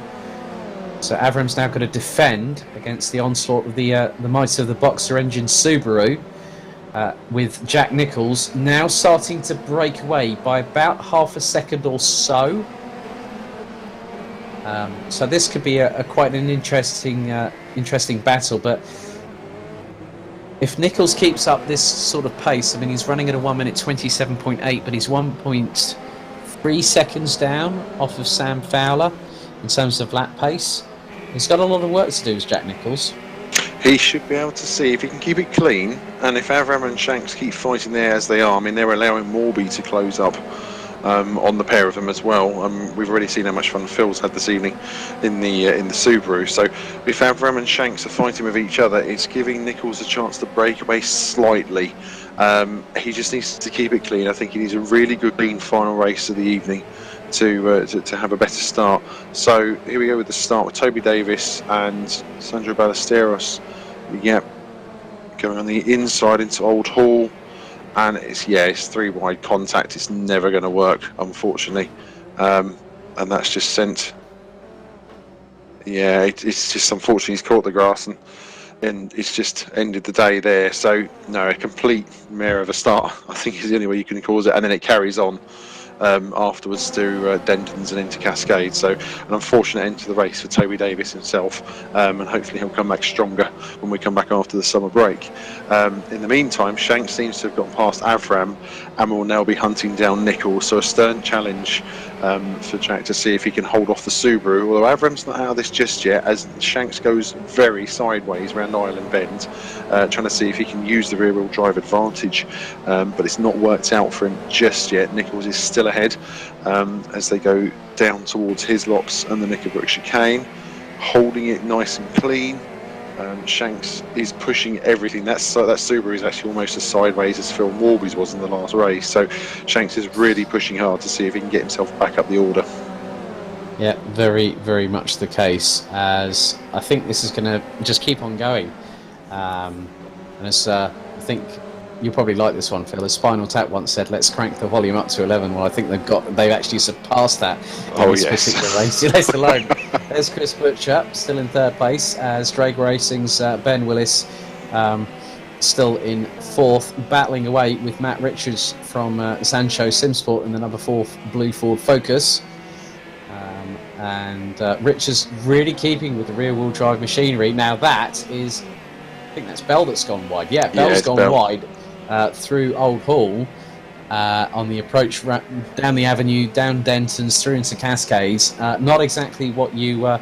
So Avram's now going to defend against the onslaught of the might of the Boxer engine Subaru. With Jack Nicholls now starting to break away by about half a second or so. So this could be quite an interesting battle. But if Nicholls keeps up this sort of pace, I mean, he's running at a 1 minute 27.8, but he's 1.3 seconds down off of Sam Fowler in terms of lap pace. He's got a lot of work to do, as Jack Nicholls. He should be able to see if he can keep it clean, and if Avram and Shanks keep fighting there as they are. I mean, they're allowing Morby to close up on the pair of them as well. We've already seen how much fun Phil's had this evening in the Subaru. So if Avram and Shanks are fighting with each other, it's giving Nicholls a chance to break away slightly. He just needs to keep it clean. I think he needs a really good clean final race of the evening to have a better start. So here we go with the start with Toby Davis and Sandro Ballesteros. Yep, going on the inside into Old Hall, and it's 3 wide contact. It's never going to work, unfortunately, and that's just sent. Yeah, it's just unfortunately he's caught the grass and it's just ended the day there. So no, a complete mare of a start, I think, is the only way you can cause it, and then it carries on afterwards through Dentons and into Cascade. So an unfortunate end to the race for Toby Davis himself, and hopefully he'll come back stronger when we come back after the summer break. In the meantime, Shanks seems to have gotten past Avram and will now be hunting down Nicholls. So a stern challenge for Jack to see if he can hold off the Subaru, although Avram's not out of this just yet, as Shanks goes very sideways around Island Bend, trying to see if he can use the rear wheel drive advantage, but it's not worked out for him just yet. Nicholls is still ahead as they go down towards Hislop's and the Knickerbrook chicane, holding it nice and clean. Shanks is pushing everything. That Subaru is actually almost as sideways as Phil Morby's was in the last race. So Shanks is really pushing hard to see if he can get himself back up the order. Yeah, very, very much the case, as I think this is going to just keep on going. And as I think you'll probably like this one, Phil. As Spinal Tap once said, let's crank the volume up to 11. Well, I think they've actually surpassed that in this particular race. Let alone. There's Chris Butcher still in 3rd place, as Drag Racing's Ben Willis still in 4th, battling away with Matt Richards from Sancho Simsport in the number 4 Blue Ford Focus. And Richards really keeping with the rear-wheel drive machinery. Now that is, I think that's Bell that's gone wide. Yeah, Bell's gone wide. Through Old Hall on the approach down the avenue, down Dentons, through into Cascades. Not exactly what you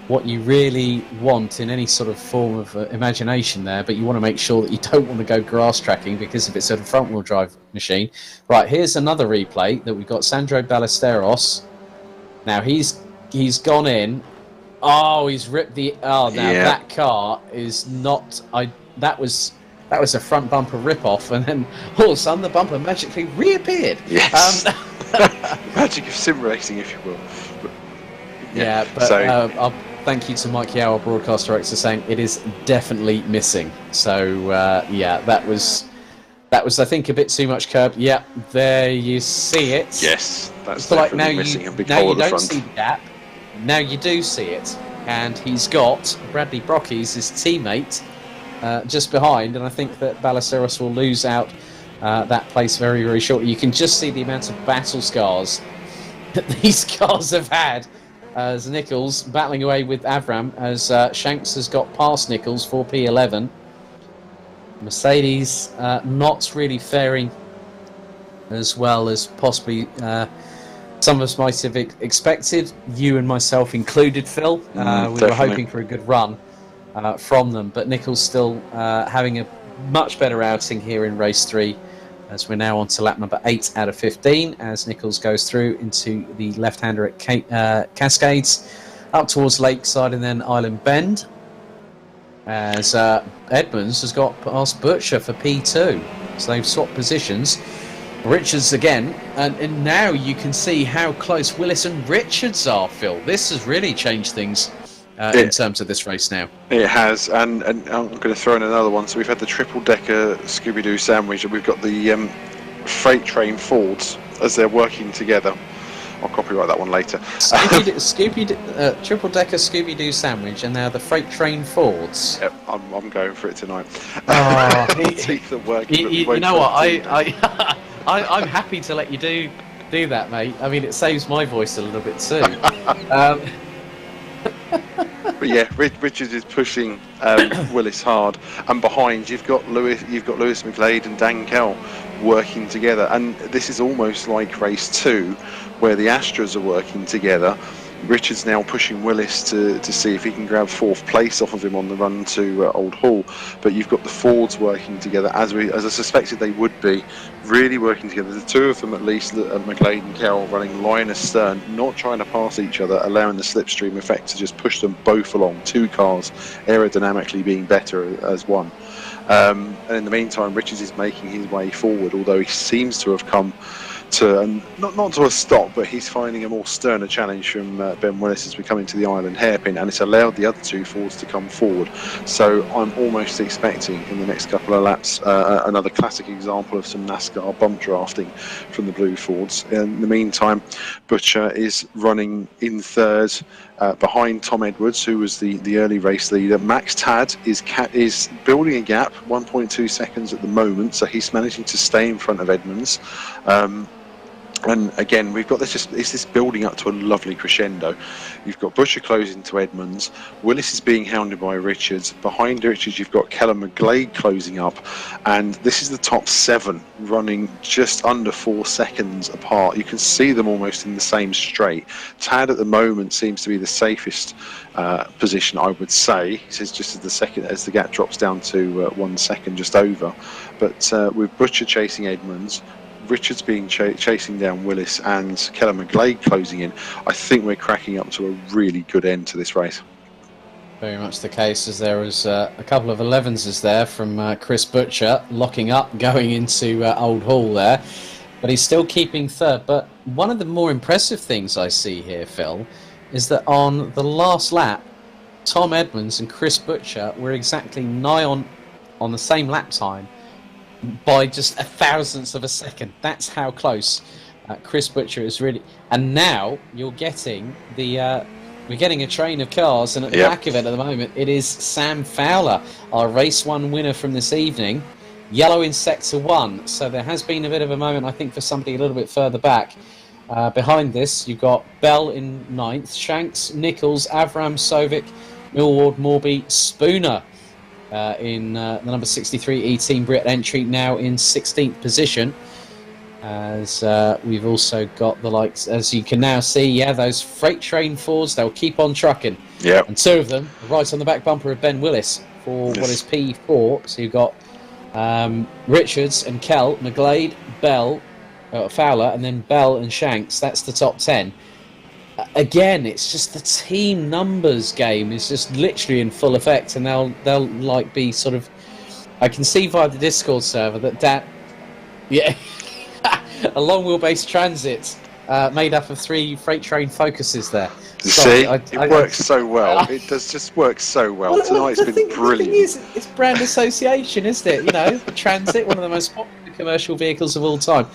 really want in any sort of form of imagination there, but you want to make sure that you don't want to go grass tracking, because if it's a front-wheel drive machine. Right, here's another replay that we've got Sandro Ballesteros. Now he's gone in. Oh, he's ripped the... Oh, now that car is not... That was a front bumper rip-off, and then all of a sudden the bumper magically reappeared. Yes. Magic of sim racing, if you will. I'll thank you to Mike Yao, our broadcast director, saying it is definitely missing. So that was I think a bit too much curb. Yeah, there you see it. Yes, that's definitely missing a big hole at the front. Now you don't see the gap. Now you do see it, and he's got Bradley Brockies, his teammate, just behind, and I think that Ballesteros will lose out that place very, very shortly. You can just see the amount of battle scars that these cars have had, as Nicholls battling away with Avram, as Shanks has got past Nicholls for P11. Mercedes not really faring as well as possibly some of us might have expected, you and myself included, Phil. We were hoping for a good run from them, but Nichols still having a much better outing here in race 3, as we're now on to lap number 8 out of 15, as Nichols goes through into the left-hander at Cascades, up towards Lakeside and then Island Bend, as Edmonds has got past Butcher for P2. So they've swapped positions. Richards again, and now you can see how close Willis and Richards are, Phil. This has really changed things in terms of this race now. It has, and I'm going to throw in another one. So we've had the triple-decker Scooby-Doo sandwich, and we've got the freight train Fords as they're working together. I'll copyright that one later. Triple-decker Scooby-Doo sandwich, and now the freight train Fords. Yep, I'm going for it tonight. Oh, you know what? I'm happy to let you do that, mate. I mean, it saves my voice a little bit too. But yeah, Richards is pushing Willis hard, and behind you've got Lewis McGlade and Dan Kell working together, and this is almost like race 2, where the Astras are working together. Richards now pushing Willis to see if he can grab 4th place off of him on the run to Old Hall, but you've got the Fords working together as I suspected they would be, really working together. The two of them at least, McGlade and Carroll, running line astern, not trying to pass each other, allowing the slipstream effect to just push them both along. 2 cars aerodynamically being better as one. And in the meantime, Richards is making his way forward, although he seems to have come to not to a stop, but he's finding a more sterner challenge from Ben Willis as we come into the island hairpin, and it's allowed the other 2 Fords to come forward. So I'm almost expecting in the next couple of laps another classic example of some NASCAR bump drafting from the blue Fords. In the meantime, Butcher is running in 3rd behind Tom Edwards, who was the early race leader. Max Tad is building a gap, 1.2 seconds at the moment, so he's managing to stay in front of Edmonds. And again, we've got this building up to a lovely crescendo. You've got Butcher closing to Edmonds. Willis is being hounded by Richards. Behind Richards, you've got Keller McGlade closing up. And this is the top 7 running just under 4 seconds apart. You can see them almost in the same straight. Tad at the moment seems to be the safest position, I would say. He says just as the gap drops down to 1 second, just over. But with Butcher chasing Edmonds, Richards being chasing down Willis, and Keller McGlade closing in, I think we're cracking up to a really good end to this race. Very much the case, as there was a couple of 11s there from Chris Butcher locking up going into Old Hall there, but he's still keeping 3rd. But one of the more impressive things I see here, Phil, is that on the last lap, Tom Edmonds and Chris Butcher were exactly nigh on the same lap time by just 1,000th of a second. That's how close Chris Butcher is really. And now you're getting we're getting a train of cars, and at the back of it at the moment, it is Sam Fowler, our race 1 winner from this evening, yellow in sector 1. So there has been a bit of a moment, I think, for somebody a little bit further back. Behind this, you've got Bell in 9th, Shanks, Nichols, Avram, Sovic, Millward, Morby, Spooner in the number 63 Team Brit entry, now in 16th position. As we've also got the likes, as you can now see, those freight train Fords, they'll keep on trucking. Yeah. And 2 of them right on the back bumper of Ben Willis for what is P4. So you've got Richards and Kell, McGlade, Bell, Fowler, and then Bell and Shanks. That's the top 10. Again, it's just the team numbers game is just literally in full effect, and they'll like be sort of. I can see via the Discord server that a long wheelbase transit made up of 3 freight train Focuses there. It works so well. It does just work so well. Tonight's been brilliant. The thing is, it's brand association, isn't it? You know, Transit, one of the most popular commercial vehicles of all time.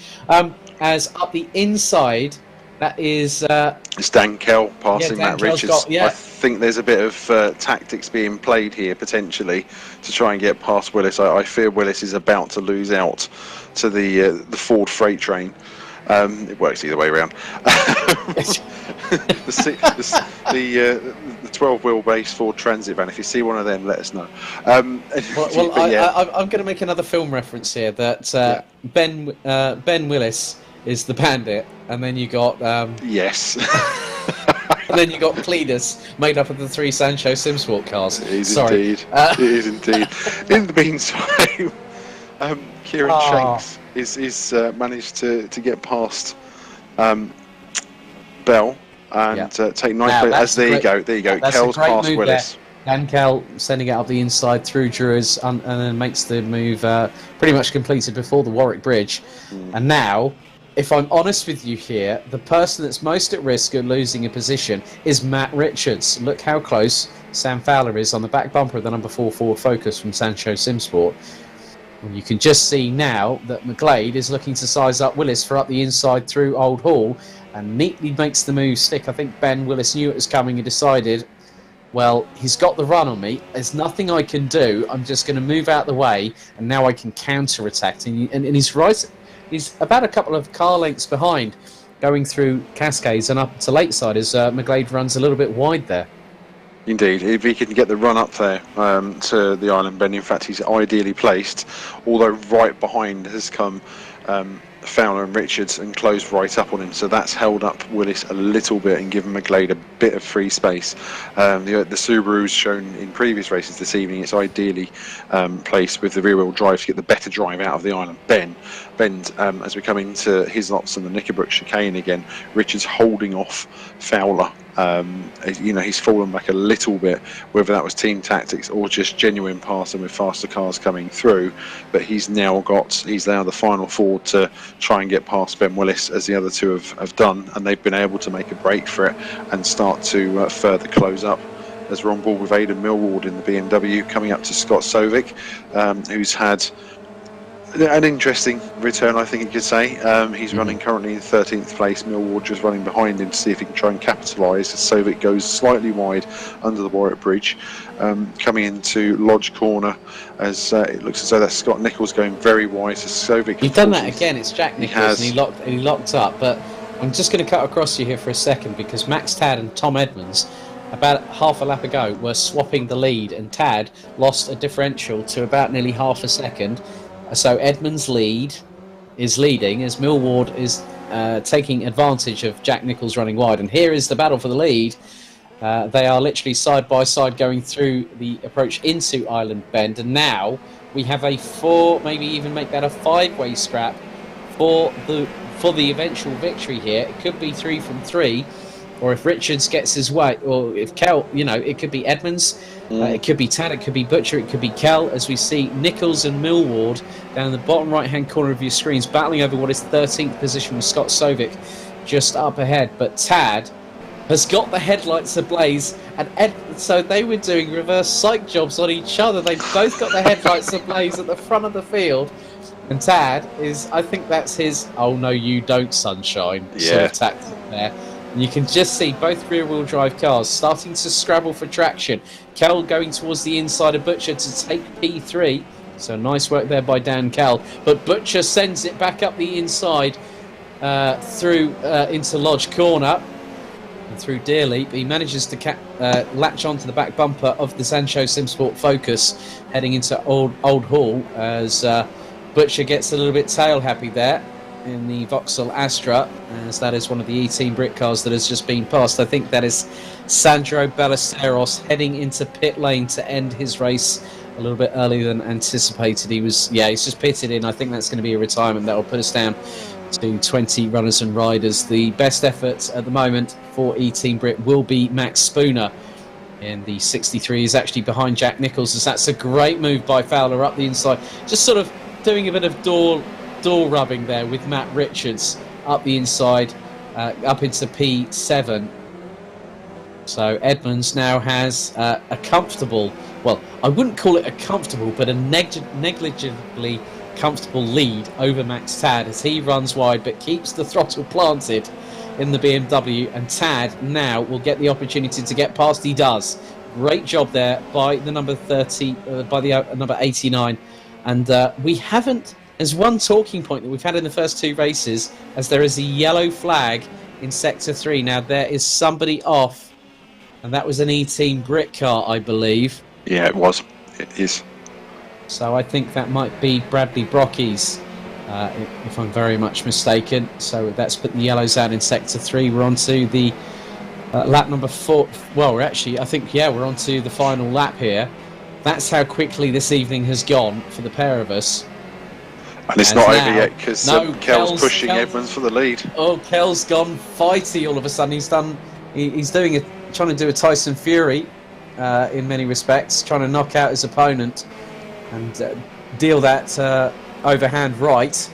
As up the inside. That is... it's Dan Kell passing Matt Richards. I think there's a bit of tactics being played here, potentially, to try and get past Willis. I fear Willis is about to lose out to the Ford freight train. It works either way around. The 12 wheelbase Ford Transit van. If you see one of them, let us know. I'm going to make another film reference here. That Ben Willis is the Bandit, and then you got Yes. and then you got Cletus, made up of the 3 Sancho Simsport cars. It is Sorry. indeed. It is indeed. In the meantime, Kieran Shanks is managed to get past Bell and take 9th place. There you go. Kel's past Willis. Dan Kell sending it up the inside through Drewers and then makes the move pretty much completed before the Warwick Bridge. And now, if I'm honest with you here, the person that's most at risk of losing a position is Matt Richards. Look how close Sam Fowler is on the back bumper of the number 4 Ford Focus from Sancho Simsport. And you can just see now that McGlade is looking to size up Willis for up the inside through Old Hall and neatly makes the move stick. I think Ben Willis knew it was coming and decided, well, he's got the run on me. There's nothing I can do. I'm just going to move out the way, and now I can counter-attack. And he's right. He's about a couple of car lengths behind, going through Cascades and up to Lakeside as McGlade runs a little bit wide there. Indeed, if he can get the run up there to the Island Bend, in fact, he's ideally placed, although right behind has come Fowler and Richards and closed right up on him, so that's held up Willis a little bit and given McGlade a bit of free space. The Subaru's shown in previous races this evening, it's ideally placed with the rear-wheel drive to get the better drive out of the Island Bend. As we come into his lots and the Knickerbrook chicane again, Richards holding off Fowler. He's fallen back a little bit, whether that was team tactics or just genuine passing with faster cars coming through, but he's now the final forward to try and get past Ben Willis, as the other two have done, and they've been able to make a break for it and start to further close up, as we're on board with Aidan Millward in the BMW, coming up to Scott Sovic, who's had an interesting return, I think you could say. He's running currently in 13th place. Millward just running behind him to see if he can try and capitalise as Sovic goes slightly wide under the Warwick Bridge. Coming into Lodge Corner, as it looks as though that's Scott Nichols going very wide. So Sovic. He's done that again. It's Jack Nichols, and he locked up. But I'm just going to cut across you here for a second, because Max Tad and Tom Edmonds, about half a lap ago, were swapping the lead, and Tad lost a differential to about nearly half a second. So Edmonds' is leading as Millward is taking advantage of Jack Nichols running wide. And here is the battle for the lead. They are literally side by side going through the approach into Island Bend. And now we have a 4, maybe even make that a 5-way scrap for the eventual victory here. It could be 3 from 3. Or if Richards gets his way, or if Kell, it could be Edmonds, it could be Tad, it could be Butcher, it could be Kell, as we see Nichols and Millward down in the bottom right-hand corner of your screens, battling over what is 13th position with Scott Sovic just up ahead. But Tad has got the headlights ablaze, and so they were doing reverse psych jobs on each other. They've both got the headlights ablaze at the front of the field. And Tad is, I think that's his, oh no you don't sunshine sort of tactic there. And you can just see both rear-wheel drive cars starting to scrabble for traction. Kell going towards the inside of Butcher to take P3. So nice work there by Dan Kell. But Butcher sends it back up the inside through into Lodge Corner and through Deerleap. He manages to latch onto the back bumper of the Sancho Simsport Focus heading into Old Hall as Butcher gets a little bit tail happy there in the Vauxhall Astra, as that is one of the E-Team Brit cars that has just been passed. I think that is Sandro Ballesteros heading into pit lane to end his race a little bit earlier than anticipated. He's just pitted in. I think that's going to be a retirement that will put us down to 20 runners and riders. The best effort at the moment for E-Team Brit will be Max Spooner in the 63. He's actually behind Jack Nichols, as that's a great move by Fowler up the inside, just sort of doing a bit of door rubbing there with Matt Richards up the inside, up into P7. So Edmonds now has a comfortable, well, I wouldn't call it a comfortable, but a negligibly comfortable lead over Max Tad as he runs wide but keeps the throttle planted in the BMW, and Tad now will get the opportunity to get past. He does. Great job there by the number 30, by the number 89. And we haven't, there's one talking point that we've had in the first 2 races, as there is a yellow flag in Sector 3. Now, there is somebody off, and that was an E-Team Brit car, I believe. Yeah, it was. It is. So I think that might be Bradley Brockies if I'm very much mistaken. So that's put the yellows out in sector 3. We're on to the lap number 4. Well, I think, we're on to the final lap here. That's how quickly this evening has gone for the pair of us. And it's not over yet because Kel's pushing Edmonds for the lead. Oh, Kel's gone fighty all of a sudden. He's trying to do a Tyson Fury in many respects, trying to knock out his opponent and deal that overhand right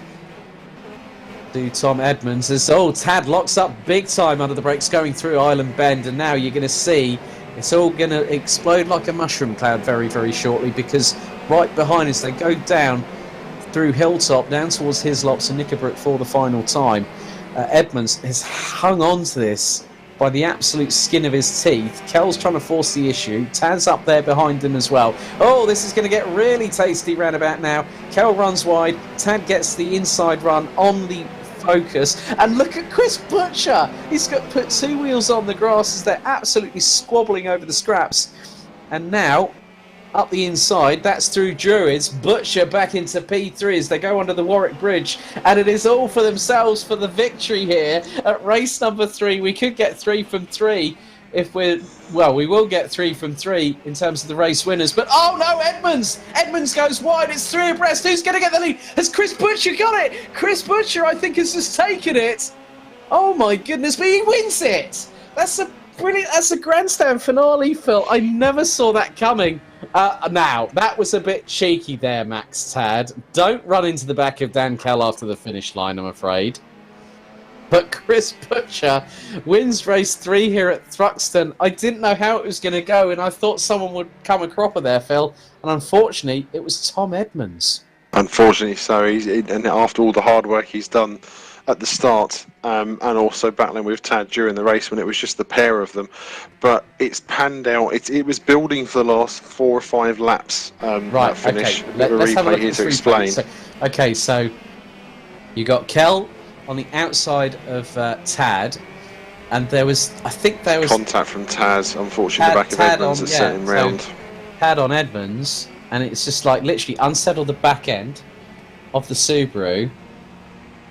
to Tom Edmonds. As Tad locks up big time under the brakes going through Island Bend, and now you're going to see it's all going to explode like a mushroom cloud very, very shortly, because right behind us they go down through Hilltop down towards Hislops and Knickerbrook for the final time. Edmonds has hung on to this by the absolute skin of his teeth. Kel's trying to force the issue. Tad's up there behind him as well. Oh, this is going to get really tasty round about now. Kel runs wide. Tad gets the inside run on the Focus. And look at Chris Butcher. He's put 2 wheels on the grass as they're absolutely squabbling over the scraps. And now, up the inside, that's through Druids. Butcher back into P3 as they go under the Warwick Bridge, and it is all for themselves for the victory here at race number 3. We could get 3 from 3 if we will get 3 from 3 in terms of the race winners. But oh no, Edmonds goes wide. It's 3 abreast. Who's going to get the lead? Has Chris Butcher got it? Chris Butcher, I think, has just taken it. Oh my goodness, but he wins it. That's a grandstand finale, Phil. I never saw that coming. Now, that was a bit cheeky there, Max Tad. Don't run into the back of Dan Kell after the finish line, I'm afraid. But Chris Butcher wins race 3 here at Thruxton. I didn't know how it was going to go, and I thought someone would come a cropper there, Phil. And unfortunately, it was Tom Edmonds. Unfortunately so. And after all the hard work he's done at the start, and also battling with Tad during the race when it was just the pair of them, but it's panned out. It was building for the last 4 or 5 laps. Right, finish. okay. Let's have a look here to explain. So you got Kell on the outside of Tad, and there was contact from Taz. Unfortunately, the back of Edmonds has sent him round. Tad on Edmonds, and it's just like literally unsettled the back end of the Subaru.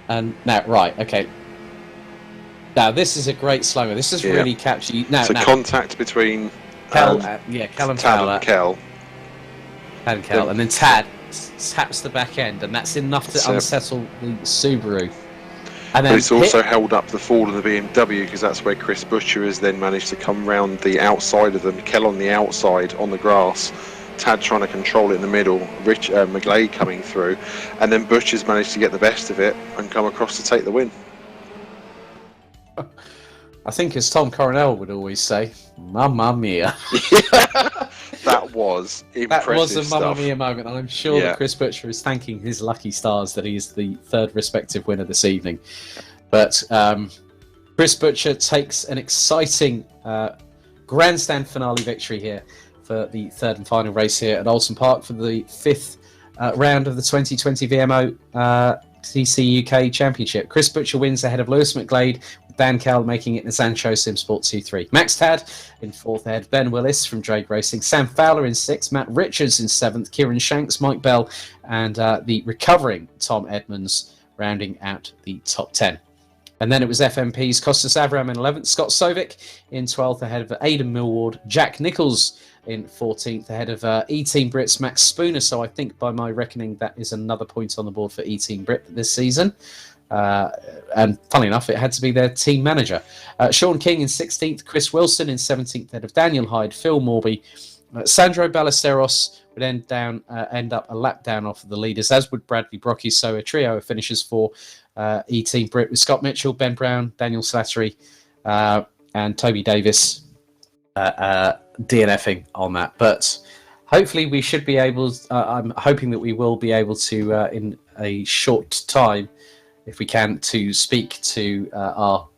And now, right, okay. Now this is a great slow-mo. This is really catchy. Contact between Kell and Fowler. Kell And Kell, and then Tad taps the back end, and that's enough to unsettle the Subaru. And then it's also held up the fall of the BMW, because that's where Chris Butcher has then managed to come round the outside of them. Kell on the outside on the grass, Tad trying to control it in the middle, McGlade coming through, and then Butcher's managed to get the best of it and come across to take the win. I think, as Tom Coronel would always say, Mamma Mia. That was impressive. That was a Mamma Mia moment, and I'm sure that Chris Butcher is thanking his lucky stars that he is the 3rd respective winner this evening. But Chris Butcher takes an exciting grandstand finale victory here for the 3rd and final race here at Oulton Park for the 5th round of the 2020 VMO TCUK Championship. Chris Butcher wins ahead of Lewis McGlade, with Dan Kell making it in the Sancho Simsport 2-3. Max Tad in 4th ahead of Ben Willis from Drake Racing, Sam Fowler in 6th, Matt Richards in 7th, Kieran Shanks, Mike Bell, and the recovering Tom Edmonds rounding out the top 10. And then it was FMP's Costas Avram in 11th, Scott Sovic in 12th ahead of Aidan Millward, Jack Nichols in 14th ahead of E-Team Brits Max Spooner. So I think by my reckoning that is another point on the board for E-Team Brit this season. And funnily enough, it had to be their team manager. Sean King in 16th, Chris Wilson in 17th ahead of Daniel Hyde, Phil Morby. Sandro Ballesteros would end up a lap down off of the leaders, as would Bradley Brocky. So a trio of finishers for E-Team Brit with Scott Mitchell, Ben Brown, Daniel Slattery, and Toby Davis DNFing on that. But hopefully we should be able, I'm hoping that we will be able to, in a short time, if we can, to speak to our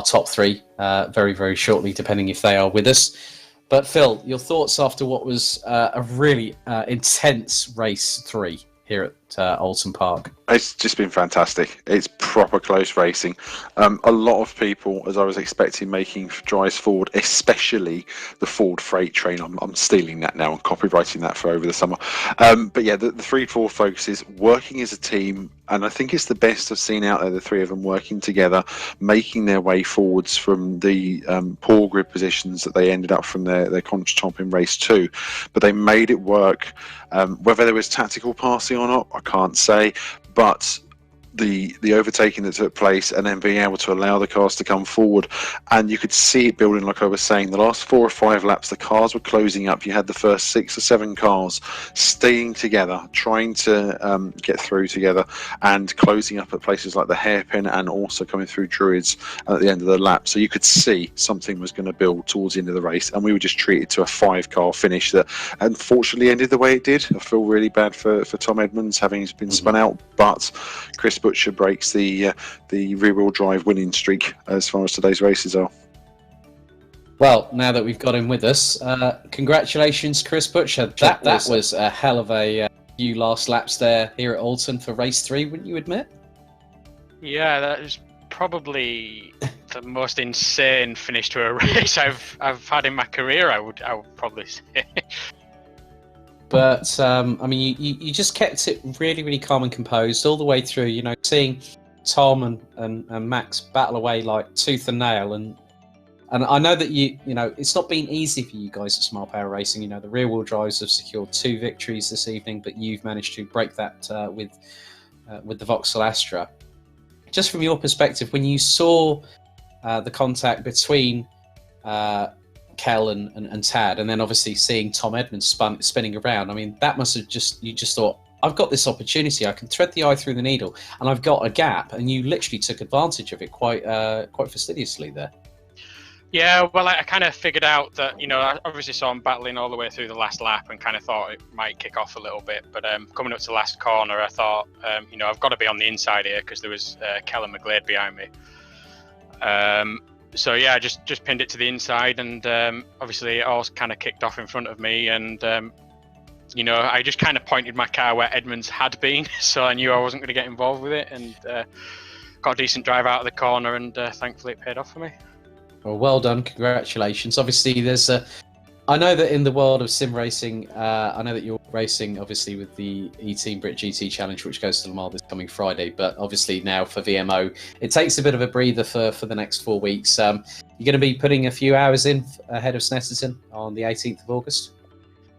top 3 very, very shortly, depending if they are with us. But Phil, your thoughts after what was a really intense race 3 here at Oulton Park? It's just been fantastic. It's proper close racing. A lot of people, as I was expecting, making drives forward, especially the Ford freight train. I'm stealing that now and copywriting that for over the summer. But yeah, the 3-4 focuses, working as a team, and I think it's the best I've seen out there, the three of them working together, making their way forwards from the poor grid positions that they ended up from their Conch Champion race 2. But they made it work. Whether there was tactical passing or not, I can't say. But the overtaking that took place, and then being able to allow the cars to come forward, and you could see it building. Like I was saying, the last 4 or 5 laps, the cars were closing up. You had the first 6 or 7 cars staying together, trying to get through together, and closing up at places like the hairpin, and also coming through Druids at the end of the lap. So you could see something was going to build towards the end of the race, and we were just treated to a 5-car finish that unfortunately ended the way it did. I feel really bad for Tom Edmonds having been spun out, but Chris Butcher breaks the rear-wheel drive winning streak as far as today's races are. Well, now that we've got him with us, congratulations, Chris Butcher. That was a hell of a few last laps there here at Oulton for race 3, wouldn't you admit? Yeah, that is probably the most insane finish to a race I've had in my career. I would probably say. But I mean, you just kept it really, really calm and composed all the way through. You know, seeing Tom and Max battle away like tooth and nail, and I know that you know it's not been easy for you guys at Smart Power Racing. You know, the rear wheel drives have secured 2 victories this evening, but you've managed to break that with the Vauxhall Astra. Just from your perspective, when you saw the contact between Kel and Tad, and then obviously seeing Tom Edmonds spinning around, I mean, that must have you just thought, I've got this opportunity, I can thread the eye through the needle, and I've got a gap, and you literally took advantage of it quite fastidiously there. Yeah, well, I kind of figured out that, you know, I obviously saw him battling all the way through the last lap and kind of thought it might kick off a little bit. But coming up to the last corner, I thought, you know, I've got to be on the inside here because there was Kellen McGlade behind me. So, yeah, I just pinned it to the inside, and obviously it all kind of kicked off in front of me. And, you know, I just kind of pointed my car where Edmonds had been, so I knew I wasn't going to get involved with it, and got a decent drive out of the corner, and thankfully it paid off for me. Well done, congratulations. Obviously, I know that in the world of sim racing, I know that you're racing obviously with the E-Team Brit GT Challenge, which goes to Le Mans this coming Friday. But obviously now for VMO, it takes a bit of a breather for the next 4 weeks. You're going to be putting a few hours in ahead of Snetterton on the 18th of August.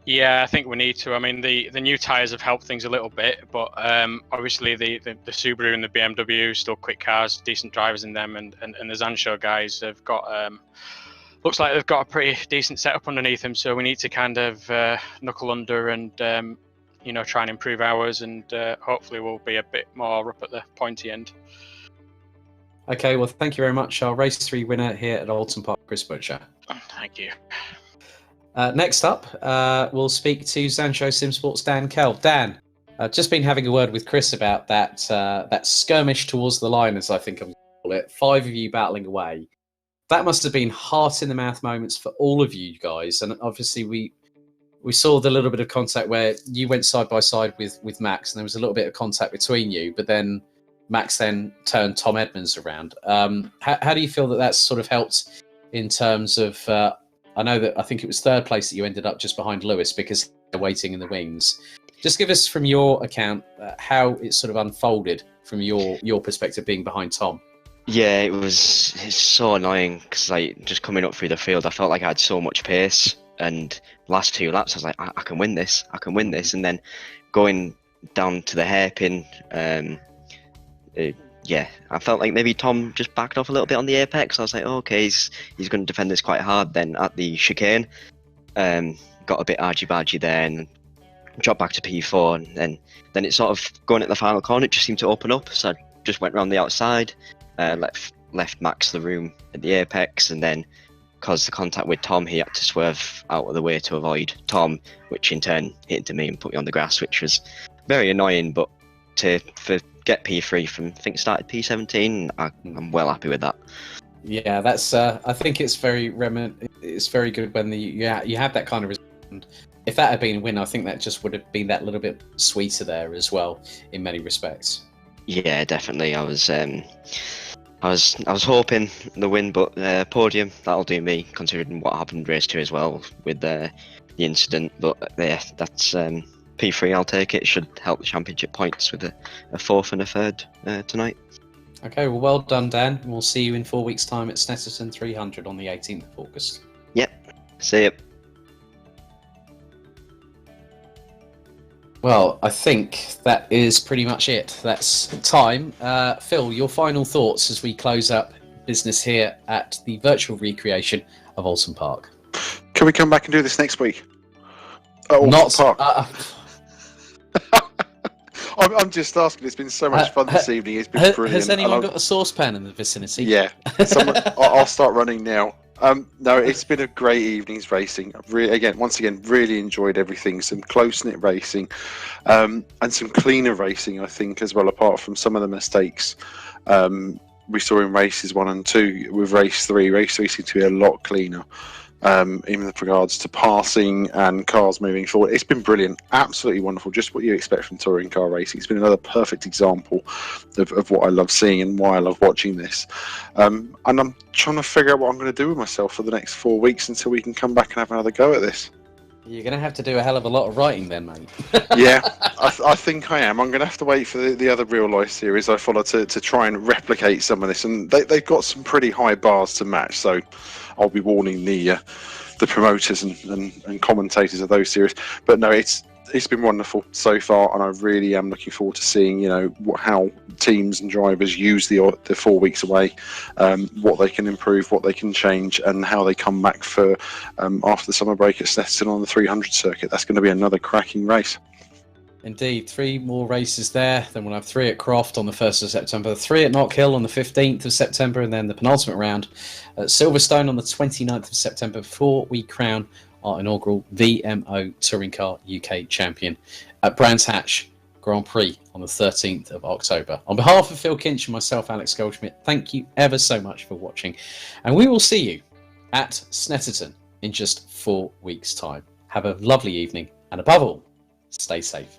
Yeah, I think we need to. I mean, the new tyres have helped things a little bit, but obviously the Subaru and the BMW, still quick cars, decent drivers in them, and the Zansho guys have got, looks like they've got a pretty decent setup underneath them, so we need to kind of knuckle under and, you know, try and improve ours, and hopefully we'll be a bit more up at the pointy end. Okay, well, thank you very much. Our race 3 winner here at Oulton Park, Chris Butcher. Thank you. Next up, we'll speak to Zansho Simsports' Dan Kell. Dan, just been having a word with Chris about that skirmish towards the line, as I think I'm going to call it. 5 of you battling away. That must have been heart in the mouth moments for all of you guys. And obviously we saw the little bit of contact where you went side by side with Max, and there was a little bit of contact between you, but then Max then turned Tom Edmonds around. How do you feel that that's sort of helped in terms of... I know that I think it was 3rd place that you ended up just behind Lewis because they're waiting in the wings. Just give us from your account how it sort of unfolded from your perspective being behind Tom. Yeah, it's so annoying because like just coming up through the field, I felt like I had so much pace, and last 2 laps I was like, I can win this, and then going down to the hairpin, yeah, I felt like maybe Tom just backed off a little bit on the apex. I was like, oh, okay, he's going to defend this quite hard. Then at the chicane, got a bit argy-bargy there and dropped back to P4. And then it sort of going at the final corner, it just seemed to open up. So I just went around the outside, left Max the room at the apex, and then because the contact with Tom, he had to swerve out of the way to avoid Tom, which in turn hit into me and put me on the grass, which was very annoying. But for get P3 from, I think started P17, I'm well happy with that. Yeah, that's I think it's very good when you have that kind of result. if that had been a win, I think that just would have been that little bit sweeter there as well, in many respects. Yeah, definitely. I was hoping the win, but podium, that'll do me, considering what happened race 2 as well with the incident. But yeah, that's P3. I'll take it. It should help the championship points with a 4th and a 3rd tonight. Okay, well done, Dan. We'll see you in 4 weeks' time at Snetterton 300 on the 18th of August. Yep. See you. Well, I think that is pretty much it. That's time. Phil, your final thoughts as we close up business here at the virtual recreation of Oulton Park. Can we come back and do this next week? Oh, Not Park. I'm just asking. It's been so much fun this evening. It's been brilliant. Has anyone got a saucepan in the vicinity? Yeah. I'll start running now. No, it's been a great evening's racing. Once again, really enjoyed everything. Some close-knit racing, and some cleaner racing, I think, as well. Apart from some of the mistakes we saw in races 1 and 2, with race 3 seemed to be a lot cleaner. In regards to passing and cars moving forward. It's been brilliant, absolutely wonderful, just what you expect from touring car racing. It's been another perfect example of what I love seeing and why I love watching this. And I'm trying to figure out what I'm going to do with myself for the next 4 weeks until we can come back and have another go at this. You're going to have to do a hell of a lot of writing then, mate. Yeah, I think I am. I'm going to have to wait for the other real life series I follow to try and replicate some of this. And they've got some pretty high bars to match, so I'll be warning the promoters and commentators of those series. But no, it's been wonderful so far, and I really am looking forward to seeing how teams and drivers use the 4 weeks away, what they can improve, what they can change, and how they come back for after the summer break at Snetterton on the 300 circuit. That's going to be another cracking race. Indeed, 3 more races there. Then we'll have 3 at Croft on the 1st of September, 3 at Knockhill on the 15th of September, and then the penultimate round at Silverstone on the 29th of September before we crown our inaugural VMO Touring Car UK champion at Brands Hatch Grand Prix on the 13th of October. On behalf of Phil Kinch and myself, Alex Goldschmidt, thank you ever so much for watching, and we will see you at Snetterton in just 4 weeks' time. Have a lovely evening, and above all, stay safe.